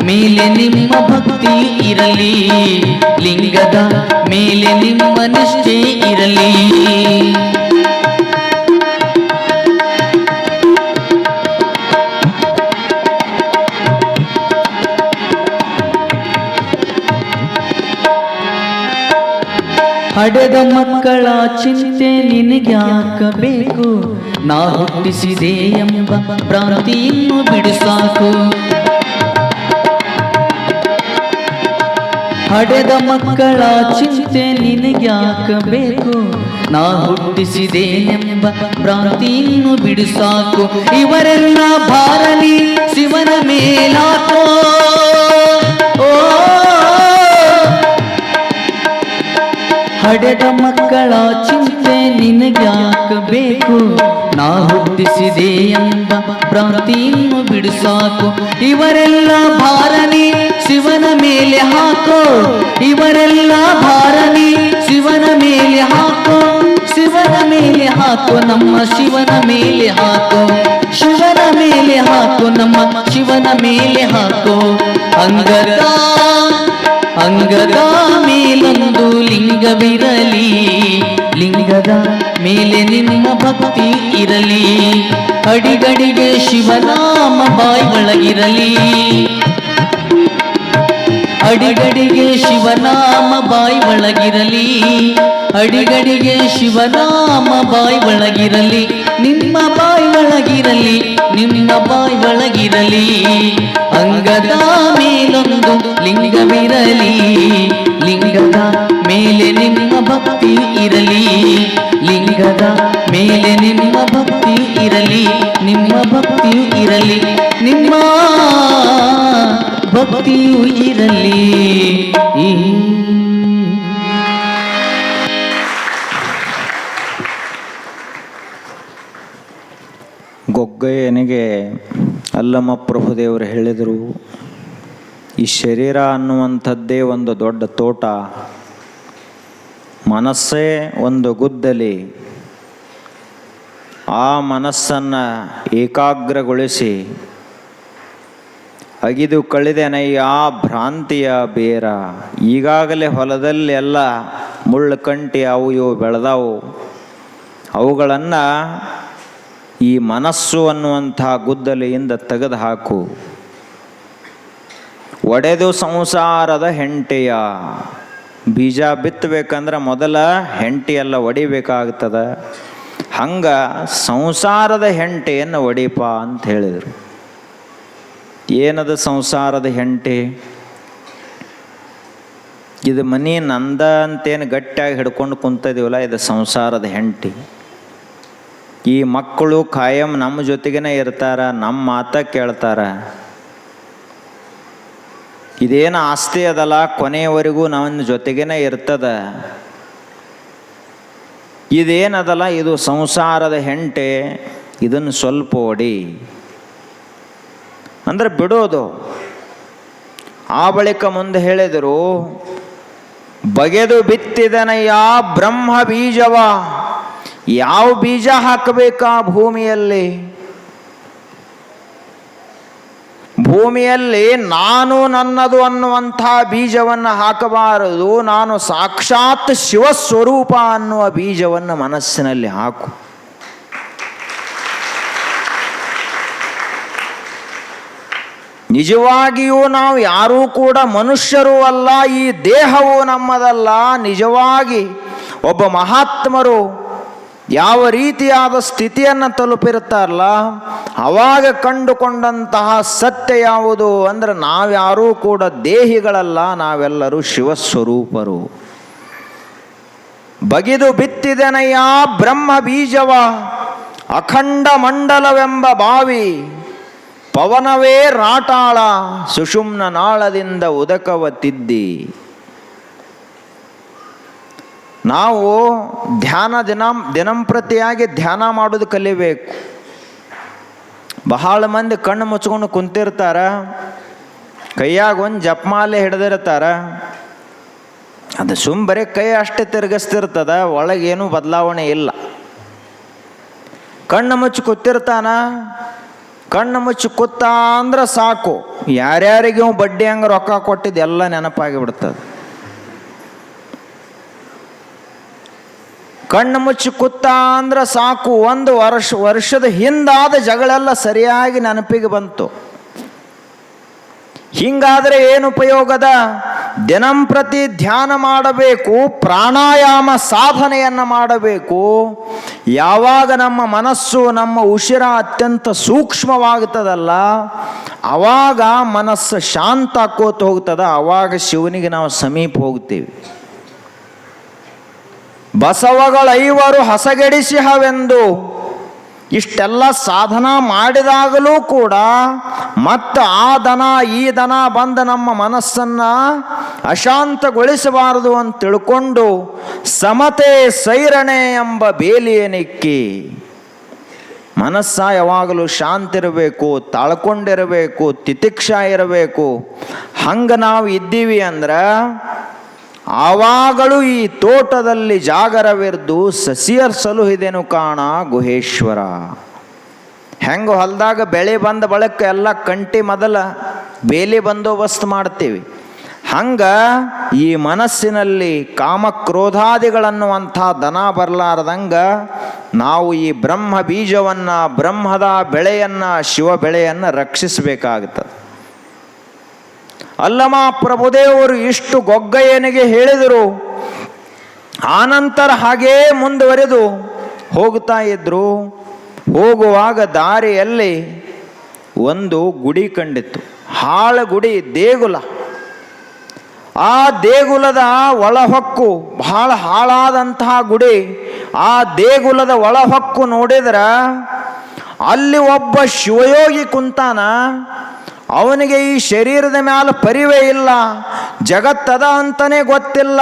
ಮೇಲೆ ನಿಮ್ಮ ಭಕ್ತಿ ಇರಲಿ, ಲಿಂಗದ ಮೇಲೆ ನಿಮ್ಮ ನಿಷ್ಠೆ ಇರಲಿ. ಹಡೆದ ಮಕ್ಕಳ ಚಿಂತೆ ನಿನಗ್ಯಾಕಬೇಕು, ನಾ ಹುಟ್ಟಿಸಿದೆ ಎಂಬ ಭ್ರಾಂತಿಯನ್ನು ಬಿಡಿಸಾಕು. ಹಡೆದ ಮಕ್ಕಳ ಚಿಂತೆ ನಿನಗ್ಯಾಕಬೇಕು, ನಾ ಹುಟ್ಟಿಸಿದೇನೆಂಬ ಭ್ರಾಂತಿಯನ್ನು ಬಿಡಿಸಾಕು. ಇವರೆಲ್ಲ ಭಾರನಿ ಶಿವನ ಮೇಲಾಕೋ, ಹಡೆದ ಮಕ್ಕಳ ಚಿಂತೆ ನಿನಗ್ಯಾಕಬೇಕು, ನಾ ಹುಟ್ಟಿಸಿದೆ ಎಂಬ ಭ್ರಾಂತಿಯನ್ನು ಬಿಡಿಸಾಕು. ಇವರೆಲ್ಲ ಭಾರನಿ ಶಿವನ ಮೇಲೆ ಹಾಕೋ, ಇವರೆಲ್ಲ ಭಾರನಿ ಶಿವನ ಮೇಲೆ ಹಾಕೋ, ಶಿವನ ಮೇಲೆ ಹಾಕೋ, ನಮ್ಮ ಶಿವನ ಮೇಲೆ ಹಾಕೋ, ಶಿವನ ಮೇಲೆ ಹಾಕೋ, ನಮ್ಮ ಶಿವನ ಮೇಲೆ ಹಾಕೋ. ಅಂಗದ ಅಂಗದ ಮೇಲೊಂದು ಲಿಂಗವಿರಲಿ, ಲಿಂಗದ ಮೇಲೆ ನಿಮ್ಮ ಭಕ್ತಿ ಇರಲಿ. ಅಡಿಗಡಿಗೆ ಶಿವನಾಮ ಬಾಯಿ ಒಳಗಿರಲಿ, ಅಡಿಗಡಿಗೆ ಶಿವನಾಮ ಬಾಯಿ ಒಳಗಿರಲಿ, ಅಡಿಗಡಿಗೆ ಶಿವನಾಮ ಬಾಯಿ ಒಳಗಿರಲಿ, ನಿಮ್ಮ ಬಾಯಿ ಒಳಗಿರಲಿ, ನಿಮ್ಮ ಬಾಯಿ ಒಳಗಿರಲಿ. ಅಂಗದ ಮೇಲೊಂದು ಲಿಂಗವಿರಲಿ, ಲಿಂಗದ ಮೇಲೆ ನಿಮ್ಮ ಭಕ್ತಿ ಇರಲಿ, ಲಿಂಗದ ಮೇಲೆ ನಿಮ್ಮ ಭಕ್ತಿ ಇರಲಿ, ನಿಮ್ಮ ಭಕ್ತಿ ಇರಲಿ, ನಿಮ್ಮ ಭಕ್ತಿಯು ಇರಲಿ. ಗೊಗ್ಗಯ್ಯನಿಗೆ ಅಲ್ಲಮ ಪ್ರಭುದೇವರು ಹೇಳಿದರು, ಈ ಶರೀರ ಅನ್ನುವಂಥದ್ದೇ ಒಂದು ದೊಡ್ಡ ತೋಟ, ಮನಸ್ಸೇ ಒಂದು ಗುದ್ದಲಿ. ಆ ಮನಸ್ಸನ್ನು ಏಕಾಗ್ರಗೊಳಿಸಿ ಅಗಿದು ಕಳೆದೆನಯ್ಯ ಭ್ರಾಂತಿಯ ಬೇರ. ಈಗಾಗಲೇ ಹೊಲದಲ್ಲಿ ಎಲ್ಲ ಮುಳ್ಳು ಕಂಟಿ ಅವು ಇವು ಬೆಳೆದವು, ಅವುಗಳನ್ನು ಈ ಮನಸ್ಸು ಅನ್ನುವಂಥ ಗುದ್ದಲಿಯಿಂದ ತೆಗೆದು ಹಾಕು. ಒಡೆದು ಸಂಸಾರದ ಹೆಂಟೆಯ, ಬೀಜ ಬಿತ್ತಬೇಕಂದ್ರೆ ಮೊದಲ ಹೆಂಟಿಯೆಲ್ಲ ಒಡಿಬೇಕಾಗ್ತದ. ಹಂಗೆ ಸಂಸಾರದ ಹೆಂಟೆಯನ್ನು ಒಡಿಪ ಅಂತ ಹೇಳಿದರು. ಏನದು ಸಂಸಾರದ ಹೆಂಟೆ? ಇದು ಮನಿ ನಂದ ಅಂತೇನು ಗಟ್ಟಿಯಾಗಿ ಹಿಡ್ಕೊಂಡು ಕುಂತಿದ್ದೀವಲ್ಲ, ಇದು ಸಂಸಾರದ ಹೆಂಟಿ. ಈ ಮಕ್ಕಳು ಕಾಯಂ ನಮ್ಮ ಜೊತೆಗೇನೆ ಇರ್ತಾರ, ನಮ್ಮ ಮಾತ ಕೇಳ್ತಾರ. ಇದೇನು ಆಸ್ತಿ ಅದಲ್ಲ, ಕೊನೆಯವರೆಗೂ ನಮ್ಮ ಜೊತೆಗೇನೆ ಇರ್ತದ. ಇದೇನದಲ್ಲ, ಇದು ಸಂಸಾರದ ಹೆಂಟೆ, ಇದನ್ನು ಸ್ವಲ್ಪ ಒಡಿ ಅಂದ್ರೆ ಬಿಡೋದು. ಆ ಬಳಿಕ ಮುಂದೆ ಹೇಳಿದರು, ಬಗೆದು ಬಿತ್ತಿದನಯ್ಯ ಬ್ರಹ್ಮ ಬೀಜವ. ಯಾವ ಬೀಜ ಹಾಕಬೇಕಾ ಭೂಮಿಯಲ್ಲಿ? ಭೂಮಿಯಲ್ಲಿ ನಾನು ನನ್ನದು ಅನ್ನುವಂಥ ಬೀಜವನ್ನು ಹಾಕಬಾರದು. ನಾನು ಸಾಕ್ಷಾತ್ ಶಿವಸ್ವರೂಪ ಅನ್ನುವ ಬೀಜವನ್ನು ಮನಸ್ಸಿನಲ್ಲಿ ಹಾಕು. ನಿಜವಾಗಿಯೂ ನಾವು ಯಾರೂ ಕೂಡ ಮನುಷ್ಯರೂ ಅಲ್ಲ, ಈ ದೇಹವು ನಮ್ಮದಲ್ಲ. ನಿಜವಾಗಿ ಒಬ್ಬ ಮಹಾತ್ಮರು ಯಾವ ರೀತಿಯಾದ ಸ್ಥಿತಿಯನ್ನು ತಲುಪಿರ್ತಾರಲ್ಲ, ಅವಾಗ ಕಂಡುಕೊಂಡಂತಹ ಸತ್ಯ ಯಾವುದು ಅಂದರೆ ನಾವ್ಯಾರೂ ಕೂಡ ದೇಹಿಗಳಲ್ಲ, ನಾವೆಲ್ಲರೂ ಶಿವಸ್ವರೂಪರು. ಬಗೆದು ಬಿತ್ತಿದೆನಯ್ಯ ಬ್ರಹ್ಮ ಬೀಜವ, ಅಖಂಡ ಮಂಡಲವೆಂಬ ಬಾವಿ, ಪವನವೇ ರಾಟಾಳ, ಸುಷುಮ್ನ ನಾಳದಿಂದ ಉದಕವ ತಿದ್ದಿ. ನಾವು ದಿನಂಪ್ರತಿಯಾಗಿ ಧ್ಯಾನ ಮಾಡೋದು ಕಲಿಬೇಕು. ಬಹಳ ಮಂದಿ ಕಣ್ಣು ಮುಚ್ಕೊಂಡು ಕುಂತಿರ್ತಾರ, ಕೈಯಾಗ ಒಂದು ಜಪಮಾಲೆ ಹಿಡ್ದಿರ್ತಾರ. ಅದು ಬರೀ ಕೈ ಅಷ್ಟೇ ತಿರುಗಿಸ್ತಿರ್ತದ, ಒಳಗೇನು ಬದಲಾವಣೆ ಇಲ್ಲ. ಕಣ್ಣು ಮುಚ್ಚಿ ಕೂತಿರ್ತಾನ, ಕಣ್ಣು ಮುಚ್ಚಿ ಕೂತ ಅಂದ್ರೆ ಸಾಕು, ಯಾರ್ಯಾರಿಗೂ ಬಡ್ಡಿ ಹಂಗೆ ರೊಕ್ಕ ಕೊಟ್ಟಿದ್ದು ಎಲ್ಲ ನೆನಪಾಗಿ ಬಿಡ್ತದೆ. ಕಣ್ಣು ಮುಚ್ಚಿ ಕೂತ ಅಂದ್ರೆ ಸಾಕು, ಒಂದು ವರ್ಷದ ಹಿಂದಾದ ಜಗಳೆಲ್ಲ ಸರಿಯಾಗಿ ನೆನಪಿಗೆ ಬಂತು. ಹಿಂಗಾದರೆ ಏನು ಉಪಯೋಗದ? ದಿನಂಪ್ರತಿ ಧ್ಯಾನ ಮಾಡಬೇಕು, ಪ್ರಾಣಾಯಾಮ ಸಾಧನೆಯನ್ನು ಮಾಡಬೇಕು. ಯಾವಾಗ ನಮ್ಮ ಮನಸ್ಸು, ನಮ್ಮ ಉಸಿರ ಅತ್ಯಂತ ಸೂಕ್ಷ್ಮವಾಗ್ತದಲ್ಲ, ಆವಾಗ ಮನಸ್ಸು ಶಾಂತ ಆಕೋತ ಹೋಗ್ತದ. ಆವಾಗ ಶಿವನಿಗೆ ನಾವು ಸಮೀಪ ಹೋಗ್ತೀವಿ. ಬಸವಗಳೈವರು ಹಸಗೆಡಿಸಿಹವೆಂದು ಇಷ್ಟೆಲ್ಲ ಸಾಧನ ಮಾಡಿದಾಗಲೂ ಕೂಡ ಮತ್ತು ಆ ದನ ಈ ದನ ಬಂದ ನಮ್ಮ ಮನಸ್ಸನ್ನು ಅಶಾಂತಗೊಳಿಸಬಾರದು ಅಂತ ತಿಳ್ಕೊಂಡು ಸಮತೆ ಸೈರಣೆ ಎಂಬ ಬೇಲಿಯನಿಕ್ಕಿ ಮನಸ್ಸ ಯಾವಾಗಲೂ ಶಾಂತಿ ಇರಬೇಕು, ತಾಳ್ಕೊಂಡಿರಬೇಕು, ತಿತಿಕ್ಷ ಇರಬೇಕು. ಹಂಗೆ ನಾವು ಇದ್ದೀವಿ ಅಂದ್ರೆ ಆವಾಗಲೂ ಈ ತೋಟದಲ್ಲಿ ಜಾಗರವಿರ್ದು ಸಸಿಯರ್ ಸಲುಹಿದೆನು ಕಾಣ ಗುಹೇಶ್ವರ. ಹೆಂಗೆ ಹೊಲದಾಗ ಬೆಳೆ ಬಂದ ಬಳಿಕ ಎಲ್ಲ ಕಂಟಿ ಮೊದಲ ಬೇಲಿ ಬಂದೋಬಸ್ತ್ ಮಾಡ್ತೀವಿ, ಹಂಗೆ ಈ ಮನಸ್ಸಿನಲ್ಲಿ ಕಾಮಕ್ರೋಧಾದಿಗಳನ್ನುವಂಥ ದನ ಬರಲಾರ್ದಂಗೆ ನಾವು ಈ ಬ್ರಹ್ಮ ಬೀಜವನ್ನು, ಬ್ರಹ್ಮದ ಬೆಳೆಯನ್ನು, ಶಿವ ಬೆಳೆಯನ್ನು ರಕ್ಷಿಸಬೇಕಾಗುತ್ತದೆ. ಅಲ್ಲಮ ಪ್ರಭುದೇವರು ಇಷ್ಟು ಗೊಗ್ಗಯ್ಯನಿಗೆ ಹೇಳಿದರು. ಆನಂತರ ಹಾಗೇ ಮುಂದುವರೆದು ಹೋಗ್ತಾ ಇದ್ರು. ಹೋಗುವಾಗ ದಾರಿಯಲ್ಲಿ ಒಂದು ಗುಡಿ ಕಂಡಿತ್ತು, ಹಾಳ ಗುಡಿ, ದೇಗುಲ. ಆ ದೇಗುಲದ ಒಳಹೊಕ್ಕು ಬಹಳ ಹಾಳಾದಂತಹ ಗುಡಿ. ಆ ದೇಗುಲದ ಒಳಹೊಕ್ಕು ನೋಡಿದ್ರೆ ಅಲ್ಲಿ ಒಬ್ಬ ಶಿವಯೋಗಿ ಕುಂತಾನ. ಅವನಿಗೆ ಈ ಶರೀರದ ಮ್ಯಾಲ ಪರಿವೇ ಇಲ್ಲ, ಜಗತ್ತದ ಅಂತಲೇ ಗೊತ್ತಿಲ್ಲ.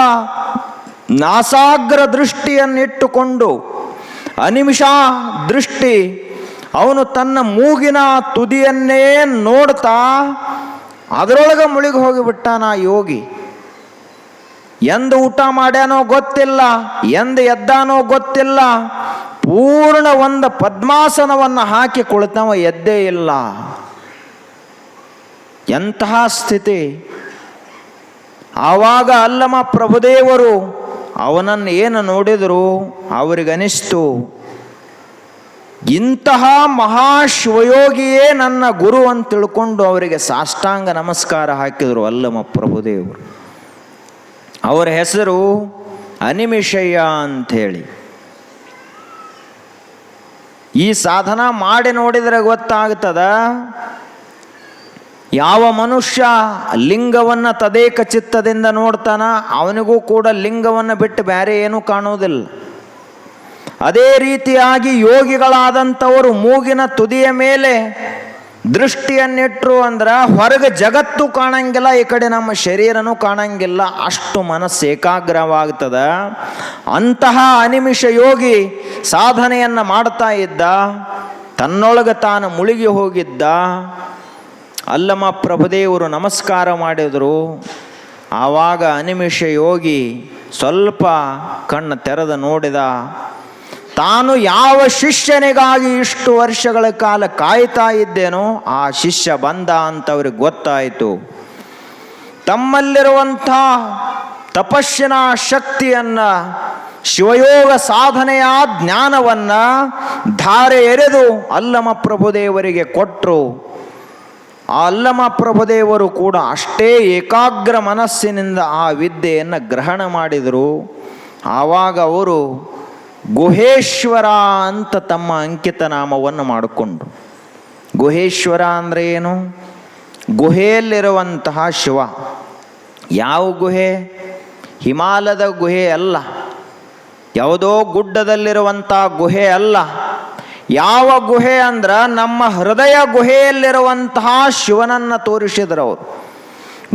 ನಾಸಾಗ್ರ ದೃಷ್ಟಿಯನ್ನಿಟ್ಟುಕೊಂಡು ಅನಿಮಿಷ ದೃಷ್ಟಿ, ಅವನು ತನ್ನ ಮೂಗಿನ ತುದಿಯನ್ನೇ ನೋಡ್ತಾ ಅದರೊಳಗೆ ಮುಳುಗಿ ಹೋಗಿಬಿಟ್ಟಾನ ಯೋಗಿ. ಎಂದು ಊಟ ಮಾಡ್ಯಾನೋ ಗೊತ್ತಿಲ್ಲ, ಎಂದು ಎದ್ದಾನೋ ಗೊತ್ತಿಲ್ಲ. ಪೂರ್ಣ ಒಂದು ಪದ್ಮಾಸನವನ್ನು ಹಾಕಿ ಕುಳಿತವ, ಎದ್ದೇ ಇಲ್ಲ. ಎಂತಹ ಸ್ಥಿತಿ! ಆವಾಗ ಅಲ್ಲಮ ಪ್ರಭುದೇವರು ಅವನನ್ನು ಏನು ನೋಡಿದರು, ಅವರಿಗನಿಸ್ತು ಇಂತಹ ಮಹಾಶಿವಯೋಗಿಯೇ ನನ್ನ ಗುರು ಅಂತ ತಿಳ್ಕೊಂಡು ಅವರಿಗೆ ಸಾಷ್ಟಾಂಗ ನಮಸ್ಕಾರ ಹಾಕಿದರು ಅಲ್ಲಮ ಪ್ರಭುದೇವರು. ಅವರ ಹೆಸರು ಅನಿಮಿಷಯ್ಯ ಅಂಥೇಳಿ. ಈ ಸಾಧನ ಮಾಡಿ ನೋಡಿದರೆ ಗೊತ್ತಾಗ್ತದ, ಯಾವ ಮನುಷ್ಯ ಲಿಂಗವನ್ನು ತದೇಕ ಚಿತ್ತದಿಂದ ನೋಡ್ತಾನ ಅವನಿಗೂ ಕೂಡ ಲಿಂಗವನ್ನು ಬಿಟ್ಟು ಬೇರೆ ಏನೂ ಕಾಣುವುದಿಲ್ಲ. ಅದೇ ರೀತಿಯಾಗಿ ಯೋಗಿಗಳಾದಂಥವರು ಮೂಗಿನ ತುದಿಯ ಮೇಲೆ ದೃಷ್ಟಿಯನ್ನಿಟ್ರು ಅಂದ್ರೆ ಹೊರಗೆ ಜಗತ್ತು ಕಾಣಂಗಿಲ್ಲ, ಈ ಕಡೆ ನಮ್ಮ ಶರೀರನೂ ಕಾಣಂಗಿಲ್ಲ, ಅಷ್ಟು ಮನಸ್ಸು ಏಕಾಗ್ರವಾಗ್ತದ. ಅಂತಹ ಅನಿಮಿಷ ಯೋಗಿ ಸಾಧನೆಯನ್ನು ಮಾಡ್ತಾ ಇದ್ದ, ತನ್ನೊಳಗೆ ತಾನು ಮುಳುಗಿ ಹೋಗಿದ್ದ. ಅಲ್ಲಮ ಪ್ರಭುದೇವರು ನಮಸ್ಕಾರ ಮಾಡಿದರು. ಆವಾಗ ಅನಿಮಿಷ ಯೋಗಿ ಸ್ವಲ್ಪ ಕಣ್ಣು ತೆರೆದು ನೋಡಿದ. ತಾನು ಯಾವ ಶಿಷ್ಯನಿಗಾಗಿ ಇಷ್ಟು ವರ್ಷಗಳ ಕಾಲ ಕಾಯ್ತಾ ಇದ್ದೇನೋ ಆ ಶಿಷ್ಯ ಬಂದ ಅಂತ ಅವ್ರಿಗೆ ಗೊತ್ತಾಯಿತು. ತಮ್ಮಲ್ಲಿರುವಂಥ ತಪಸ್ಸಿನ ಶಕ್ತಿಯನ್ನು, ಶಿವಯೋಗ ಸಾಧನೆಯ ಜ್ಞಾನವನ್ನು ಧಾರೆ ಎರೆದು ಅಲ್ಲಮ ಪ್ರಭುದೇವರಿಗೆ ಕೊಟ್ಟರು. ಆ ಅಲ್ಲಮ ಪ್ರಭುದೇವರು ಕೂಡ ಅಷ್ಟೇ ಏಕಾಗ್ರ ಮನಸ್ಸಿನಿಂದ ಆ ವಿದ್ಯೆಯನ್ನು ಗ್ರಹಣ ಮಾಡಿದರು. ಆವಾಗ ಅವರು ಗುಹೇಶ್ವರ ಅಂತ ತಮ್ಮ ಅಂಕಿತ ನಾಮವನ್ನು ಮಾಡಿಕೊಂಡ್ರು. ಗುಹೇಶ್ವರ ಅಂದರೆ ಏನು? ಗುಹೆಯಲ್ಲಿರುವಂತಹ ಶಿವ. ಯಾವ ಗುಹೆ? ಹಿಮಾಲಯದ ಗುಹೆ ಅಲ್ಲ, ಯಾವುದೋ ಗುಡ್ಡದಲ್ಲಿರುವಂಥ ಗುಹೆ ಅಲ್ಲ. ಯಾವ ಗುಹೆ ಅಂದ್ರೆ ನಮ್ಮ ಹೃದಯ ಗುಹೆಯಲ್ಲಿರುವಂತಹ ಶಿವನನ್ನು ತೋರಿಸಿದ್ರು ಅವರು.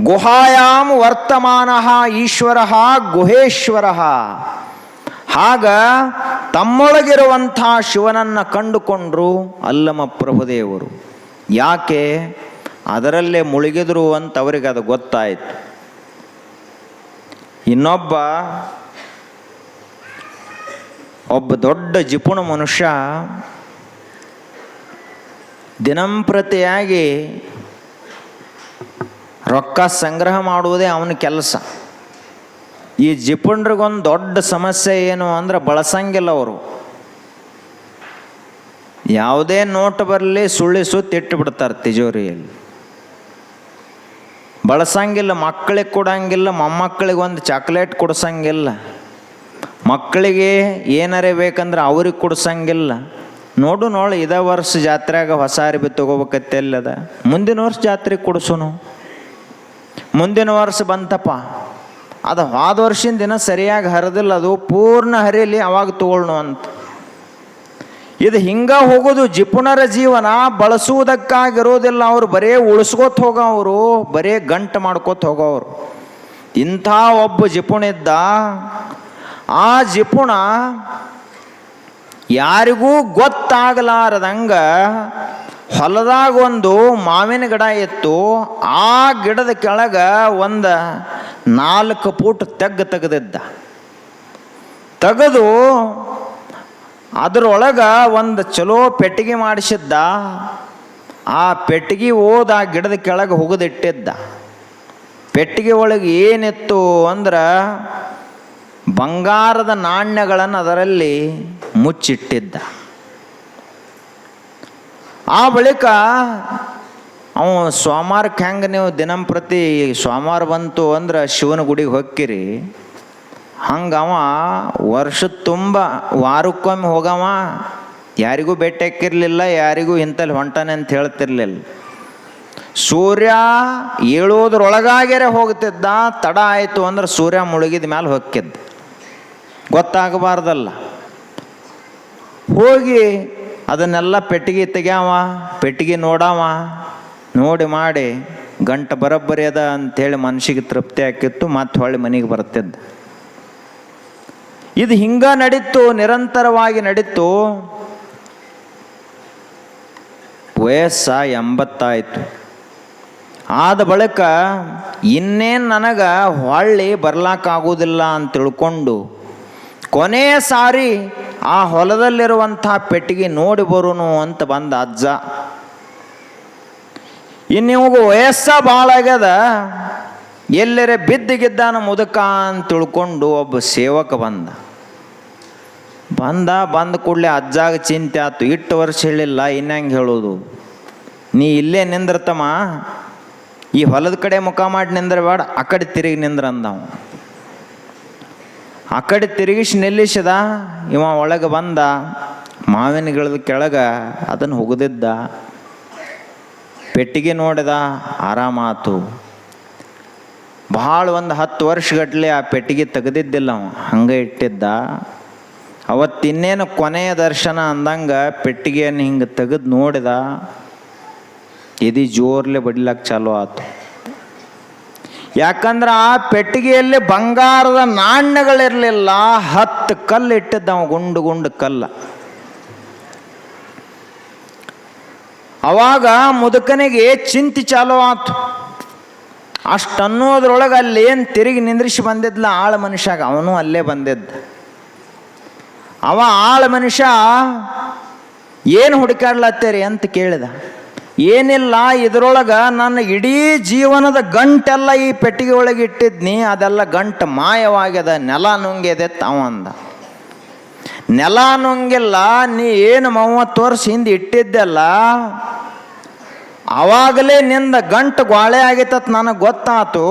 ಗುಹಾಯಾಮ್ ವರ್ತಮಾನ ಈಶ್ವರ ಗುಹೇಶ್ವರ. ಆಗ ತಮ್ಮೊಳಗಿರುವಂಥ ಶಿವನನ್ನು ಕಂಡುಕೊಂಡ್ರು ಅಲ್ಲಮ ಪ್ರಭುದೇವರು. ಯಾಕೆ? ಅದರಲ್ಲೇ ಮುಳುಗಿದ್ರು ಅಂತ ಅವರಿಗೆ ಅದು ಗೊತ್ತಾಯಿತು. ಒಬ್ಬ ದೊಡ್ಡ ಜಿಪುಣ ಮನುಷ್ಯ ದಿನಂಪ್ರತಿಯಾಗಿ ರೊಕ್ಕ ಸಂಗ್ರಹ ಮಾಡುವುದೇ ಅವನ ಕೆಲಸ. ಈ ಜಿಪುಣರಿಗೊಂದು ದೊಡ್ಡ ಸಮಸ್ಯೆ ಏನು ಅಂದ್ರೆ ಬಳಸಂಗಿಲ್ಲ ಅವರು. ಯಾವುದೇ ನೋಟ್ ಬರಲಿ ಸುಳ್ಳಿ ಸುತ್ತಿಟ್ಟು ಬಿಡ್ತಾರೆ ತಿಜೋರಿಯಲ್ಲಿ. ಬಳಸಂಗಿಲ್ಲ, ಮಕ್ಕಳಿಗೆ ಕೊಡಂಗಿಲ್ಲ, ಮೊಮ್ಮಕ್ಕಳಿಗೆ ಒಂದು ಚಾಕ್ಲೇಟ್ ಕೊಡ್ಸಂಗಿಲ್ಲ, ಮಕ್ಕಳಿಗೆ ಏನಾರೇ ಬೇಕಂದ್ರೆ ಅವ್ರಿಗೆ ಕೊಡ್ಸಂಗಿಲ್ಲ. ನೋಡು ಇದೇ ವರ್ಷ ಜಾತ್ರೆಯಾಗ ಹೊಸ ಅರಿವಿ ತೊಗೋಬೇಕತ್ತಲ್ಲದ, ಮುಂದಿನ ವರ್ಷ ಜಾತ್ರೆಗೆ ಕೊಡ್ಸೋನು. ಮುಂದಿನ ವರ್ಷ ಬಂತಪ್ಪ, ಅದು ಹೋದ ವರ್ಷದ ದಿನ ಸರಿಯಾಗಿ ಹರಿದಿಲ್ಲ, ಅದು ಪೂರ್ಣ ಹರಿಯಲಿ ಅವಾಗ ತಗೊಳ್ಳೋಣ ಅಂತ. ಇದು ಹಿಂಗ ಹೋಗೋದು ಜಿಪುಣರ ಜೀವನ. ಬಳಸುವುದಕ್ಕಾಗಿರೋದಿಲ್ಲ, ಅವರು ಬರೇ ಉಳಿಸ್ಕೋತ ಹೋಗೋರು, ಬರೇ ಗಂಟು ಮಾಡ್ಕೋತ ಹೋಗೋರು. ಇಂಥ ಒಬ್ಬ ಜಿಪುಣಿದ್ದ. ಆ ಜಿಪುಣ ಯಾರಿಗೂ ಗೊತ್ತಾಗಲಾರದಂಗ ಹೊಲದಾಗ ಒಂದು ಮಾವಿನ ಗಿಡ ಇತ್ತು. ಆ ಗಿಡದ ಕೆಳಗೆ ಒಂದು 4 ಫೂಟ್ ತೆಗೆದಿದ್ದ. ತೆಗೆದು ಅದರೊಳಗೆ ಒಂದು ಚಲೋ ಪೆಟ್ಟಿಗೆ ಮಾಡಿಸಿದ್ದ. ಆ ಪೆಟ್ಟಿಗೆ ಓದ ಆ ಗಿಡದ ಕೆಳಗೆ ಹೋಗದಿಟ್ಟಿದ್ದ. ಪೆಟ್ಟಿಗೆ ಒಳಗೆ ಏನಿತ್ತು ಅಂದ್ರೆ ಬಂಗಾರದ ನಾಣ್ಯಗಳನ್ನು ಅದರಲ್ಲಿ ಮುಚ್ಚಿಟ್ಟಿದ್ದ. ಆ ಬಳಿಕ ಅವ ಸೋಮವಾರಕ್ಕೆ ಹೆಂಗೆ ನೀವು ದಿನಂಪ್ರತಿ ಸೋಮವಾರ ಬಂತು ಅಂದ್ರೆ ಶಿವನ ಗುಡಿಗೆ ಹೊಕ್ಕಿರಿ, ಹಂಗೆ ಅವ ವರ್ಷದ ತುಂಬ ವಾರಕ್ಕೊಮ್ಮೆ ಹೋಗವ. ಯಾರಿಗೂ ಭೇಟಿ ಹಾಕಿರ್ಲಿಲ್ಲ, ಯಾರಿಗೂ ಇಂಥಲ್ಲಿ ಹೊಂಟಾನೆ ಅಂತ ಹೇಳ್ತಿರ್ಲಿಲ್ಲ. ಸೂರ್ಯ ಏಳೋದ್ರೊಳಗಾಗ್ಯಾರೆ ಹೋಗ್ತಿದ್ದ. ತಡ ಆಯಿತು ಅಂದ್ರೆ ಸೂರ್ಯ ಮುಳುಗಿದ ಮೇಲೆ ಹೊಕ್ಕಿದ್ದ, ಗೊತ್ತಾಗಬಾರ್ದಲ್ಲ. ಹೋಗಿ ಅದನ್ನೆಲ್ಲ ಪೆಟ್ಟಿಗೆ ತೆಗ್ಯಾವ, ಪೆಟ್ಟಿಗೆ ನೋಡವ. ನೋಡಿ ಮಾಡಿ ಗಂಟು ಬರೋಬ್ಬರಿ ಅದ ಅಂಥೇಳಿ ಮನಸ್ಸಿಗೆ ತೃಪ್ತಿ ಆಕಿತ್ತು, ಮತ್ತು ಹೊಳ್ಳಿ ಮನೆಗೆ ಬರ್ತಿದ್ದ. ಇದು ಹಿಂಗ ನಡೀತು, ನಿರಂತರವಾಗಿ ನಡೀತು. ವಯಸ್ಸ 80 ಆಯಿತು. ಆದ ಬಳಿಕ ಇನ್ನೇನು ನನಗೆ ಹೊಳ್ಳಿ ಬರ್ಲಾಕಾಗೋದಿಲ್ಲ ಅಂತ ತಿಳ್ಕೊಂಡು ಕೊನೆಯ ಸಾರಿ ಆ ಹೊಲದಲ್ಲಿರುವಂಥ ಪೆಟ್ಟಿಗೆ ನೋಡಿ ಬರೋನು ಅಂತ ಬಂದ ಅಜ್ಜ. ಇನ್ನು ಇವಾಗ ವಯಸ್ಸ ಭಾಳ ಆಗ್ಯದ, ಎಲ್ಲರೇ ಬಿದ್ದಿಗಿದ್ದಾನ ಮುದುಕ ಅಂತ ತಿಳ್ಕೊಂಡು ಒಬ್ಬ ಸೇವಕ ಬಂದ ಕೂಡಲೇ ಅಜ್ಜಾಗ ಚಿಂತೆ ಆಯ್ತು. ಇಟ್ಟು ವರ್ಷ ಹೇಳಿಲ್ಲ, ಇನ್ನಂಗೆ ಹೇಳೋದು, ನೀ ಇಲ್ಲೇ ನಿಂದ್ರತಮ್ಮ, ಈ ಹೊಲದ ಕಡೆ ಮುಖ ಮಾಡಿ ನಿಂದ್ರ ಬೇಡ, ಆ ಕಡೆ ತಿರುಗಿ ನಿಂದ್ರ ಅಂದವ. ಆ ಕಡೆ ತಿರುಗಿಸಿ ನಿಲ್ಲಿಸಿದ. ಇವ ಒಳಗೆ ಬಂದ, ಮಾವಿನ ಗಿಡದ ಕೆಳಗೆ ಅದನ್ನು ಹುಗಿದಿದ್ದ. ಪೆಟ್ಟಿಗೆ ನೋಡಿದ, ಆರಾಮಾತು. ಭಾಳ ಒಂದು 10 ವರ್ಷಗಟ್ಟಲೆ ಆ ಪೆಟ್ಟಿಗೆ ತೆಗೆದಿದ್ದಿಲ್ಲ ಅವ, ಹಂಗೆ ಇಟ್ಟಿದ್ದ. ಅವತ್ತಿನ್ನೇನು ಕೊನೆಯ ದರ್ಶನ ಅಂದಂಗೆ ಪೆಟ್ಟಿಗೆಯನ್ನು ಹಿಂಗೆ ತೆಗೆದು ನೋಡಿದ. ಎದಿ ಜೋರ್ಲೆ ಬಡಿಲಕ್ಕೆ ಚಾಲು ಆತು. ಯಾಕಂದ್ರೆ ಆ ಪೆಟ್ಟಿಗೆಯಲ್ಲಿ ಬಂಗಾರದ ನಾಣ್ಯಗಳಿರಲಿಲ್ಲ, 10 ಕಲ್ಲು ಇಟ್ಟಿದ್ದ ಅವ, ಗುಂಡು ಗುಂಡು ಕಲ್ಲ. ಅವಾಗ ಮುದುಕನಿಗೆ ಚಿಂತೆ ಚಾಲು ಆತು. ಅಷ್ಟು ಅನ್ನೋದ್ರೊಳಗೆ ಅಲ್ಲೇನು ತಿರುಗಿ ನಿಂದ್ರಿಸಿ ಬಂದಿದ್ಲ ಆಳ ಮನುಷ್ಯಾಗ, ಅವನು ಅಲ್ಲೇ ಬಂದಿದ್ದ. ಅವ ಆಳ ಮನುಷ್ಯ ಏನು ಹುಡುಕಾಡ್ಲತ್ತೀರಿ ಅಂತ ಕೇಳಿದ. ಏನಿಲ್ಲ, ಇದರೊಳಗೆ ನನ್ನ ಇಡೀ ಜೀವನದ ಗಂಟೆಲ್ಲ ಈ ಪೆಟ್ಟಿಗೆ ಒಳಗೆ ಇಟ್ಟಿದ್ನಿ, ಅದೆಲ್ಲ ಗಂಟು ಮಾಯವಾಗ್ಯದ, ನೆಲ ನುಂಗ್ಯದೆ ತಾವ ಅಂದ. ನೆಲ ನುಂಗಿಲ್ಲ, ನೀ ಏನು 30 ವರ್ಷ ಹಿಂದೆ ಇಟ್ಟಿದ್ದೆಲ್ಲ ಅವಾಗಲೇ ನಿಂದ ಗಂಟು ಗಾಳೆ ಆಗಿತ್ತತ್ ನನಗೆ ಗೊತ್ತಾತು.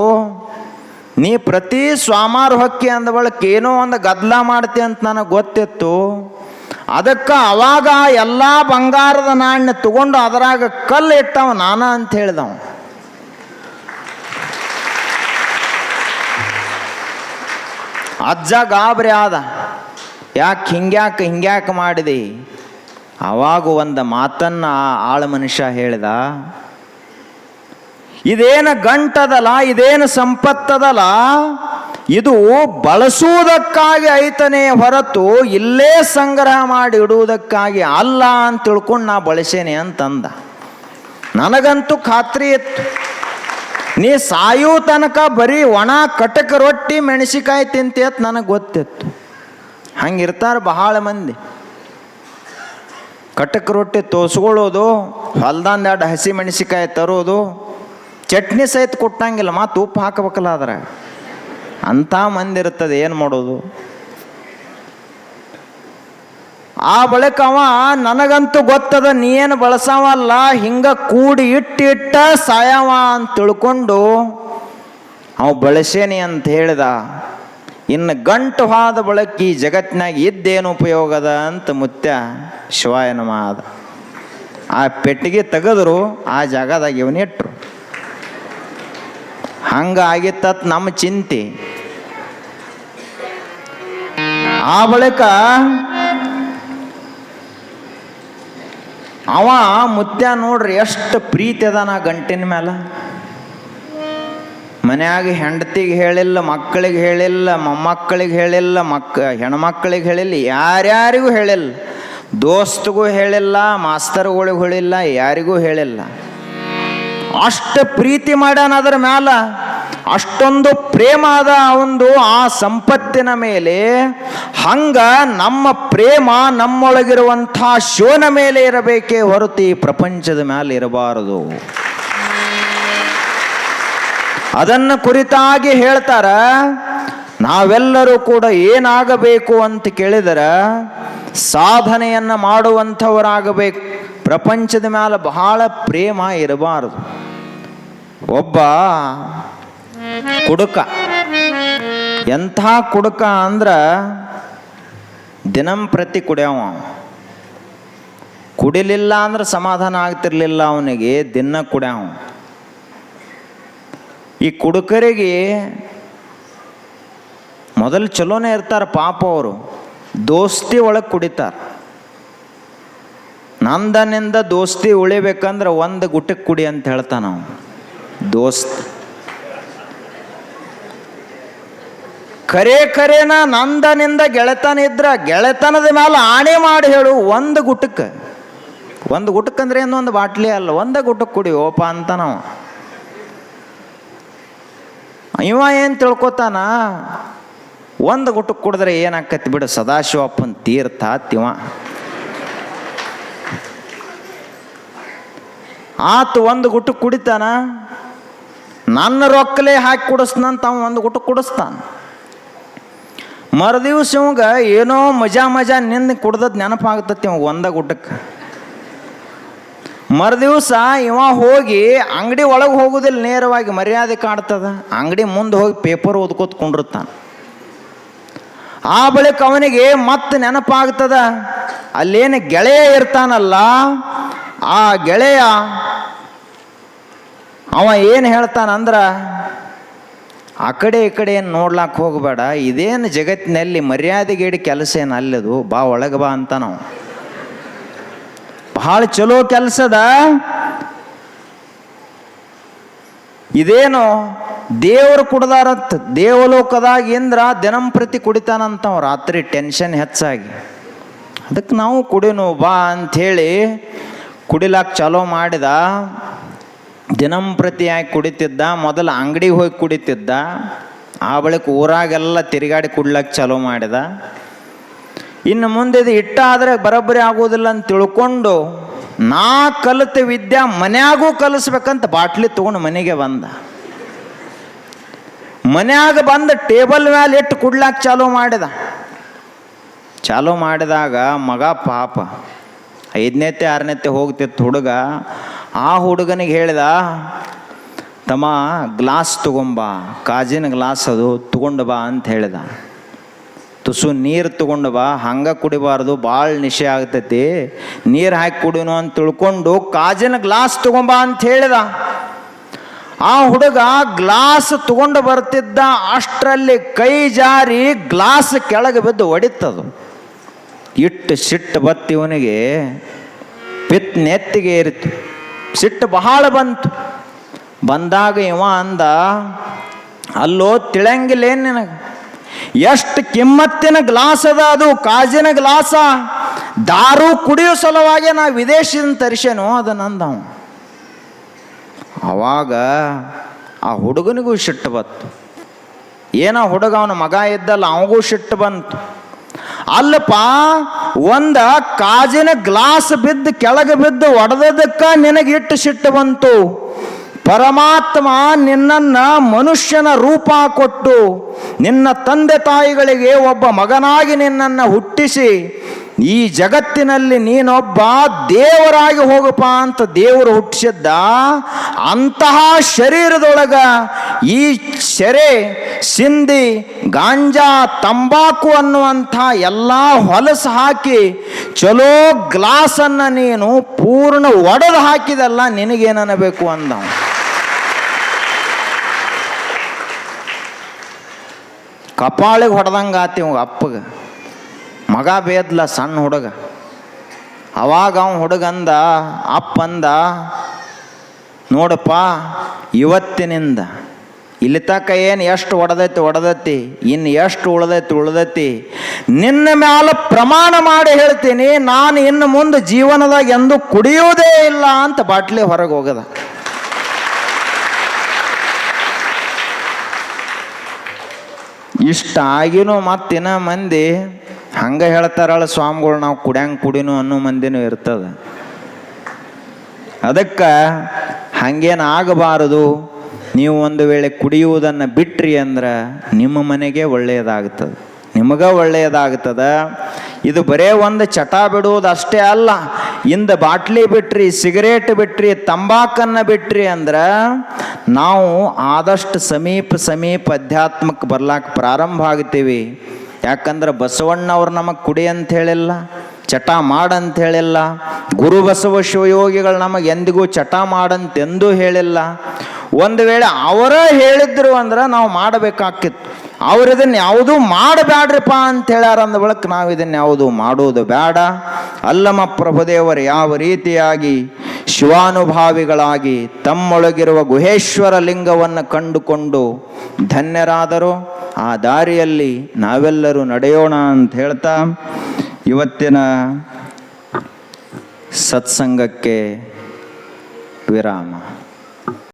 ನೀ ಪ್ರತಿ ಸ್ವಾಮಾರು ಹೊಕ್ಕಿ ಅಂದ ಬಳಿಕ ಏನೋ ಒಂದು ಗದ್ದಲ ಮಾಡ್ತಿ ಅಂತ ನನಗೆ ಗೊತ್ತಿತ್ತು. ಅದಕ್ಕೆ ಅವಾಗ ಎಲ್ಲ ಬಂಗಾರದ ನಾಣ್ಯ ತಗೊಂಡು ಅದರಾಗ ಕಲ್ಲು ಇಟ್ಟವ ನಾನ ಅಂತ ಹೇಳಿದವ. ಅಜ್ಜ ಗಾಬರಿ ಆದ. ಯಾಕೆ ಹಿಂಗ್ಯಾಕೆ ಮಾಡಿದೆ? ಅವಾಗ ಒಂದು ಮಾತನ್ನ ಆಳ ಮನುಷ್ಯ ಹೇಳಿದ, ಇದೇನು ಗಂಟದಲ್ಲ, ಇದೇನು ಸಂಪತ್ತದಲ್ಲ, ಇದು ಬಳಸುವುದಕ್ಕಾಗಿ ಐತನೇ ಹೊರತು ಇಲ್ಲೇ ಸಂಗ್ರಹ ಮಾಡಿ ಇಡುವುದಕ್ಕಾಗಿ ಅಲ್ಲ ಅಂತ ತಿಳ್ಕೊಂಡು ನಾ ಬಳಸೇನೆ ಅಂತಂದ. ನನಗಂತೂ ಖಾತ್ರಿ ಇತ್ತು, ನೀ ಸಾಯೋ ತನಕ ಬರೀ ಒಣ ಕಟಕ ರೊಟ್ಟಿ ಮೆಣಸಿಕಾಯಿ ತಿಂತಿ ಅಂತ ನನಗೆ ಗೊತ್ತಿತ್ತು. ಹಂಗಿರ್ತಾರೆ ಬಹಳ ಮಂದಿ. ಕಟಕ ರೊಟ್ಟಿ ತೋಸ್ಕೊಳ್ಳೋದು, ಹೊಲ್ದಂದ 2 ಹಸಿ ಮೆಣಸಿಕಾಯಿ ತರೋದು, ಚಟ್ನಿ ಸಹಿತ ಕೊಟ್ಟಂಗಿಲ್ಲ, ಮತ್ತು ಉಪ್ಪು ಹಾಕಬೇಕಲ್ಲ ಅದ್ರ. ಅಂಥ ಮಂದಿ ಇರ್ತದೆ, ಏನು ಮಾಡೋದು? ಆ ಬಳಿಕ ಅವ, ನನಗಂತೂ ಗೊತ್ತದ ನೀ ಏನು ಬಳಸವಲ್ಲ, ಹಿಂಗ ಕೂಡಿ ಇಟ್ಟ ಸಾಯವ ಅಂತ ತಿಳ್ಕೊಂಡು ಅವ ಬಳಸೇನಿ ಅಂತ ಹೇಳಿದ. ಇನ್ನು ಗಂಟು ಹಾದ ಬಳಿಕ ಈ ಜಗತ್ತಿನಾಗ ಇದ್ದೇನು ಉಪಯೋಗದ ಅಂತ ಮುತ್ಯ ಶಿವಾಯನ ಮಾದ. ಆ ಪೆಟ್ಟಿಗೆ ತೆಗೆದ್ರು, ಆ ಜಾಗದಾಗ ಇವನಿಟ್ರು. ಹಂಗಾಗಿತ್ತತ್ ನಮ್ಮ ಚಿಂತೆ. ಆ ಬಳಿಕ ಅವ ಮುತ್ಯ ನೋಡ್ರಿ ಎಷ್ಟು ಪ್ರೀತಿ ಅದಾನ ಗಂಟಿನ ಮೇಲೆ. ಮನ್ಯಾಗ ಹೆಂಡತಿಗೆ ಹೇಳಿಲ್ಲ, ಮಕ್ಕಳಿಗೆ ಹೇಳಿಲ್ಲ, ಮೊಮ್ಮಕ್ಕಳಿಗೆ ಹೇಳಿಲ್ಲ, ಹೆಣ್ಮಕ್ಳಿಗೆ ಹೇಳಿಲ್ಲ, ಯಾರ್ಯಾರಿಗೂ ಹೇಳಿಲ್ಲ. ದೋಸ್ತಿಗೂ ಹೇಳಿಲ್ಲ, ಮಾಸ್ತರ್ಗಳಿಗೂ ಹೇಳಿಲ್ಲ, ಯಾರಿಗೂ ಹೇಳಿಲ್ಲ. ಅಷ್ಟು ಪ್ರೀತಿ ಮಾಡ್ಯಾನ ಅದರ ಮ್ಯಾಲ. ಅಷ್ಟೊಂದು ಪ್ರೇಮ ಅದ ಒಂದು ಆ ಸಂಪತ್ತಿನ ಮೇಲೆ. ಹಂಗ ನಮ್ಮ ಪ್ರೇಮ ನಮ್ಮೊಳಗಿರುವಂಥ ಶಿವನ ಮೇಲೆ ಇರಬೇಕೇ ಹೊರತು ಈ ಪ್ರಪಂಚದ ಮೇಲೆ ಇರಬಾರದು. ಅದನ್ನು ಕುರಿತಾಗಿ ಹೇಳ್ತಾರ. ನಾವೆಲ್ಲರೂ ಕೂಡ ಏನಾಗಬೇಕು ಅಂತ ಕೇಳಿದರ ಸಾಧನೆಯನ್ನು ಮಾಡುವಂಥವರಾಗಬೇಕು. ಪ್ರಪಂಚದ ಮೇಲೆ ಬಹಳ ಪ್ರೇಮ ಇರಬಾರದು. ಒಬ್ಬ ಕುಡುಕ, ಎಂಥ ಕುಡುಕ ಅಂದ್ರ ದಿನಂಪ್ರತಿ ಕುಡಿಯವ. ಕುಡಿಲಿಲ್ಲ ಅಂದ್ರೆ ಸಮಾಧಾನ ಆಗ್ತಿರ್ಲಿಲ್ಲ ಅವನಿಗೆ, ದಿನ ಕುಡಿಯವ. ಈ ಕುಡುಕರಿಗೆ ಮೊದಲು ಚಲೋನೇ ಇರ್ತಾರೆ ಪಾಪ. ಅವರು ದೋಸ್ತಿ ಒಳಗೆ ಕುಡಿತಾರೆ. ನಂದನಿಂದ ದೋಸ್ತಿ ಉಳಿಬೇಕಂದ್ರೆ ಒಂದು ಗುಟ್ಟಕ್ಕೆ ಕುಡಿ ಅಂತ ಹೇಳ್ತಾನ ನಾವು. ದೋಸ್ತ್ ಖರೇನ ನಂದನಿಂದ ಗೆಳೆತನ ಇದ್ರ ಗೆಳೆತನದ ಮೇಲೆ ಆಣೆ ಮಾಡಿ ಹೇಳು, ಒಂದು ಗುಟ್ಟಕ್ಕೆ ಅಂದ್ರೆ ಏನು, ಒಂದು ಬಾಟ್ಲಿ ಅಲ್ಲ, ಒಂದು ಗುಟ್ಟಕ್ಕೆ ಕುಡಿ ಓಪ ಅಂತ ನಾವು. ಇವ ಏನು ತಿಳ್ಕೊತಾನ, ಒಂದು ಗುಟ್ಟಕ್ಕೆ ಕುಡಿದ್ರೆ ಏನಾಕತಿ ಬಿಡು, ಸದಾಶಿವಪ್ಪನ ತೀರ್ಥ ತಿವ ಆತು. ಒಂದು ಗುಟ್ಟಕ್ಕೆ ಕುಡಿತಾನ, ನನ್ನ ರೊಕ್ಕಲೇ ಹಾಕಿ ಕುಡಿಸ್ನಂತ ಅವ ಒಂದು ಗುಟ್ಟಕ್ಕೆ ಕುಡಿಸ್ತಾನ. ಮರುದಿವ್ಸ ಇವಾಗ ಏನೋ ಮಜಾ ನಿಂದ ಕುಡ್ದದ್ ನೆನಪಾಗ್ತತಿ ಇವಾಗ ಒಂದ ಗುಟ್ಟಕ್ಕೆ. ಮರುದಿವ್ಸ ಇವ ಹೋಗಿ ಅಂಗಡಿ ಒಳಗೆ ಹೋಗೋದಿಲ್ಲ, ನೇರವಾಗಿ ಮರ್ಯಾದೆ ಕಾಡ್ತದ, ಅಂಗಡಿ ಮುಂದೆ ಹೋಗಿ ಪೇಪರ್ ಓದ್ಕೋತ ಕುಂಡಿರ್ತಾನ. ಆ ಬಳಿಕ ಅವನಿಗೆ ಮತ್ತೆ ನೆನಪಾಗ್ತದ, ಅಲ್ಲೇನು ಗೆಳೆಯ ಇರ್ತಾನಲ್ಲ, ಆ ಗೆಳೆಯ ಅವ ಏನು ಹೇಳ್ತಾನಂದ್ರ, ಆ ಕಡೆ ಈ ಕಡೆ ಏನು ನೋಡ್ಲಾಕ್ ಹೋಗಬೇಡ, ಇದೇನು ಜಗತ್ತಿನಲ್ಲಿ ಮರ್ಯಾದೆಗೇಡಿ ಕೆಲಸ ಏನು ಅಲ್ಲದು, ಬಾ ಒಳಗೆ ಬಾ ಅಂತ ನಾವು. ಬಹಳ ಚಲೋ ಕೆಲಸದ ಇದೇನು, ದೇವರು ಕುಡ್ದಾರಂತ, ದೇವಲೋಕದಾಗ ಇಂದ್ರ ದಿನಂಪ್ರತಿ ಕುಡಿತಾನಂತ ರಾತ್ರಿ ಟೆನ್ಷನ್ ಹೆಚ್ಚಾಗಿ. ಅದಕ್ಕೆ ನಾವು ಕುಡಿನು ಬಾ ಅಂಥೇಳಿ ಕುಡಿಲಾಕ ಚಾಲೋ ಮಾಡಿದ. ದಿನಂಪ್ರತಿಯಾಗಿ ಕುಡಿತಿದ್ದ. ಮೊದಲು ಅಂಗಡಿಗೆ ಹೋಗಿ ಕುಡಿತಿದ್ದ, ಆ ಬಳಿಕ ಊರಾಗೆಲ್ಲ ತಿರುಗಾಡಿ ಕುಡ್ಲಕ್ಕೆ ಚಾಲೋ ಮಾಡಿದ. ಇನ್ನು ಮುಂದೆ ಇದು ಇಟ್ಟಾದರೆ ಬರೋಬ್ಬರಿ ಆಗೋದಿಲ್ಲ ಅಂತ ತಿಳ್ಕೊಂಡು, ನಾ ಕಲಿತ ವಿದ್ಯಾ ಮನ್ಯಾಗೂ ಕಲಿಸ್ಬೇಕಂತ ಬಾಟ್ಲಿ ತೊಗೊಂಡು ಮನೆಗೆ ಬಂದ. ಮನ್ಯಾಗ ಬಂದು ಟೇಬಲ್ ಮೇಲೆ ಇಟ್ಟು ಕುಡ್ಲಾಕ್ ಚಾಲೂ ಮಾಡಿದಾಗ ಮಗ ಪಾಪ 5ನೇತೆ 6ನೇತೆ ಹೋಗ್ತಿತ್ತು ಹುಡುಗ. ಆ ಹುಡುಗನಿಗೆ ಹೇಳಿದ, ತಮ್ಮ ಗ್ಲಾಸ್ ತಗೊಂಬ, ಕಾಜಿನ ಗ್ಲಾಸ್ ಅದು ತಗೊಂಡು ಬಾ ಅಂತ ಹೇಳಿದ. ತುಸು ನೀರು ತಗೊಂಡು ಬಾ, ಹಂಗೆ ಕುಡಿಬಾರ್ದು, ಭಾಳ ನಿಶೆ ಆಗ್ತೈತಿ, ನೀರು ಹಾಕಿ ಕುಡಿನು ಅಂತ ತಿಳ್ಕೊಂಡು ಕಾಜಿನ ಗ್ಲಾಸ್ ತಗೊಂಬ ಅಂತ ಹೇಳಿದ. ಆ ಹುಡುಗ ಗ್ಲಾಸ್ ತಗೊಂಡು ಬರ್ತಿದ್ದ, ಅಷ್ಟರಲ್ಲಿ ಕೈ ಜಾರಿ ಗ್ಲಾಸ್ ಕೆಳಗೆ ಬಿದ್ದು ಹೊಡಿತದು. ಇಟ್ಟು ಸಿಟ್ಟು ಬತ್ತಿ ಇವನಿಗೆ, ಪಿತ್ ನೆತ್ತಿಗೆ ಏರಿತು, ಸಿಟ್ಟು ಬಹಳ ಬಂತು. ಬಂದಾಗ ಇವ ಅಂದ, ಅಲ್ಲೋ ತಿಳಂಗಿಲ್ಲೇನು ನಿನಗೆ, ಎಷ್ಟು ಕಿಮ್ಮತ್ತಿನ ಗ್ಲಾಸ್ ಅದ ಅದು, ಕಾಜಿನ ಗ್ಲಾಸ, ದಾರು ಕುಡಿಯೋ ಸಲುವಾಗಿ ನಾ ವಿದೇಶದಿಂದ ತರಿಸೇನು ಅದನ್ನಂದ. ಅವಾಗ ಆ ಹುಡುಗನಿಗೂ ಸಿಟ್ಟು ಬಂತು. ಏನೋ ಹುಡುಗ ಅವನ ಮಗ ಇದ್ದಲ್ಲ, ಅವನಿಗೂ ಸಿಟ್ಟು ಬಂತು. ಅಲ್ಲಪ್ಪ, ಒಂದ ಕಾಜಿನ ಗ್ಲಾಸ್ ಬಿದ್ದು ಕೆಳಗೆ ಬಿದ್ದು ಒಡೆದದಕ್ಕ ನಿನಗಿಟ್ಟು ಸಿಟ್ಟು ಬಂತು. ಪರಮಾತ್ಮ ನಿನ್ನನ್ನ ಮನುಷ್ಯನ ರೂಪ ಕೊಟ್ಟು, ನಿನ್ನ ತಂದೆ ತಾಯಿಗಳಿಗೆ ಒಬ್ಬ ಮಗನಾಗಿ ನಿನ್ನನ್ನು ಹುಟ್ಟಿಸಿ, ಈ ಜಗತ್ತಿನಲ್ಲಿ ನೀನೊಬ್ಬ ದೇವರಾಗಿ ಹೋಗಪ್ಪ ಅಂತ ದೇವರು ಹುಟ್ಟಿಸಿದ್ದ. ಅಂತಹ ಶರೀರದೊಳಗ ಈ ಸೆರೆ, ಸಿಂಧಿ, ಗಾಂಜಾ, ತಂಬಾಕು ಅನ್ನುವಂಥ ಎಲ್ಲ ಹೊಲಸು ಹಾಕಿ ಚಲೋ ಗ್ಲಾಸನ್ನು ನೀನು ಪೂರ್ಣ ಒಡೆದು ಹಾಕಿದಲ್ಲ, ನಿನಗೇನಬೇಕು ಅಂದ. ಕಪಾಳಿಗೆ ಹೊಡೆದಂಗೆ ಆತಿ ಅವ ಅಪ್ಪಗೆ. ಮಗ ಬೇದ್ಲ ಸಣ್ಣ ಹುಡುಗ. ಅವಾಗ ಅವ ಹುಡುಗಂದ, ಅಪ್ಪಂದ, ನೋಡಪ್ಪ, ಇವತ್ತಿನಿಂದ ಇಲ್ಲಿ ತಕ್ಕ ಏನು ಎಷ್ಟು ಒಡೆದೈತಿ, ಇನ್ನು ಎಷ್ಟು ಉಳ್ದೈತಿ, ನಿನ್ನ ಮ್ಯಾಲ ಪ್ರಮಾಣ ಮಾಡಿ ಹೇಳ್ತೀನಿ, ನಾನು ಇನ್ನು ಮುಂದೆ ಜೀವನದಾಗ ಎಂದೂ ಕುಡಿಯೋದೇ ಇಲ್ಲ ಅಂತ ಬಾಟ್ಲಿ ಹೊರಗೆ ಹೋಗದ. ಇಷ್ಟ ಆಗಿನೂ ಮತ್ತಿನ ಮಂದಿ ಹಂಗೆ ಹೇಳ್ತಾರಲ್ಲ ಸ್ವಾಮಿಗಳು, ನಾವು ಕುಡಿನು ಅನ್ನೋ ಮಂದಿನೂ ಇರ್ತದ. ಅದಕ್ಕೆ ಹಂಗೇನು ಆಗಬಾರದು. ನೀವು ಒಂದು ವೇಳೆ ಕುಡಿಯುವುದನ್ನು ಬಿಟ್ರಿ ಅಂದ್ರೆ ನಿಮ್ಮ ಮನೆಗೆ ಒಳ್ಳೆಯದಾಗ್ತದೆ, ನಿಮಗ ಒಳ್ಳೆಯದಾಗ್ತದ. ಇದು ಬರೇ ಒಂದು ಚಟ ಬಿಡುವುದು ಅಷ್ಟೇ ಅಲ್ಲ. ಇಂದ ಬಾಟ್ಲಿ ಬಿಟ್ರಿ, ಸಿಗರೇಟ್ ಬಿಟ್ರಿ, ತಂಬಾಕನ್ನು ಬಿಟ್ರಿ ಅಂದ್ರೆ ನಾವು ಆದಷ್ಟು ಸಮೀಪ ಅಧ್ಯಾತ್ಮಕ್ಕೆ ಬರ್ಲಾಕ ಪ್ರಾರಂಭ ಆಗ್ತೀವಿ. ಯಾಕಂದ್ರೆ ಬಸವಣ್ಣವ್ರು ನಮಗೆ ಕುಡಿ ಅಂತ ಹೇಳಿಲ್ಲ, ಚಟ ಮಾಡಂತ ಹೇಳಿಲ್ಲ. ಗುರು ಬಸವ ಶಿವಯೋಗಿಗಳು ನಮಗೆ ಎಂದಿಗೂ ಚಟ ಮಾಡಂತೆಂದೂ ಹೇಳಿಲ್ಲ. ಒಂದು ವೇಳೆ ಅವರ ಹೇಳಿದ್ರು ಅಂದ್ರೆ ನಾವು ಮಾಡಬೇಕಾಗಿತ್ತು. ಅವ್ರು ಇದನ್ನು ಯಾವುದೂ ಮಾಡಬೇಡ್ರಿಪ್ಪ ಅಂತ ಹೇಳ್ಯಾರ ಅಂದ ಬಳಿಕ ನಾವು ಇದನ್ನು ಯಾವುದು ಮಾಡುವುದು ಬೇಡ. ಅಲ್ಲಮ ಪ್ರಭುದೇವರು ಯಾವ ರೀತಿಯಾಗಿ ಶಿವಾನುಭಾವಿಗಳಾಗಿ ತಮ್ಮೊಳಗಿರುವ ಗುಹೇಶ್ವರ ಲಿಂಗವನ್ನು ಕಂಡುಕೊಂಡು ಧನ್ಯರಾದರು, ಆ ದಾರಿಯಲ್ಲಿ ನಾವೆಲ್ಲರೂ ನಡೆಯೋಣ ಅಂತ ಹೇಳ್ತಾ ಇವತ್ತಿನ ಸತ್ಸಂಗಕ್ಕೆ ವಿರಾಮ.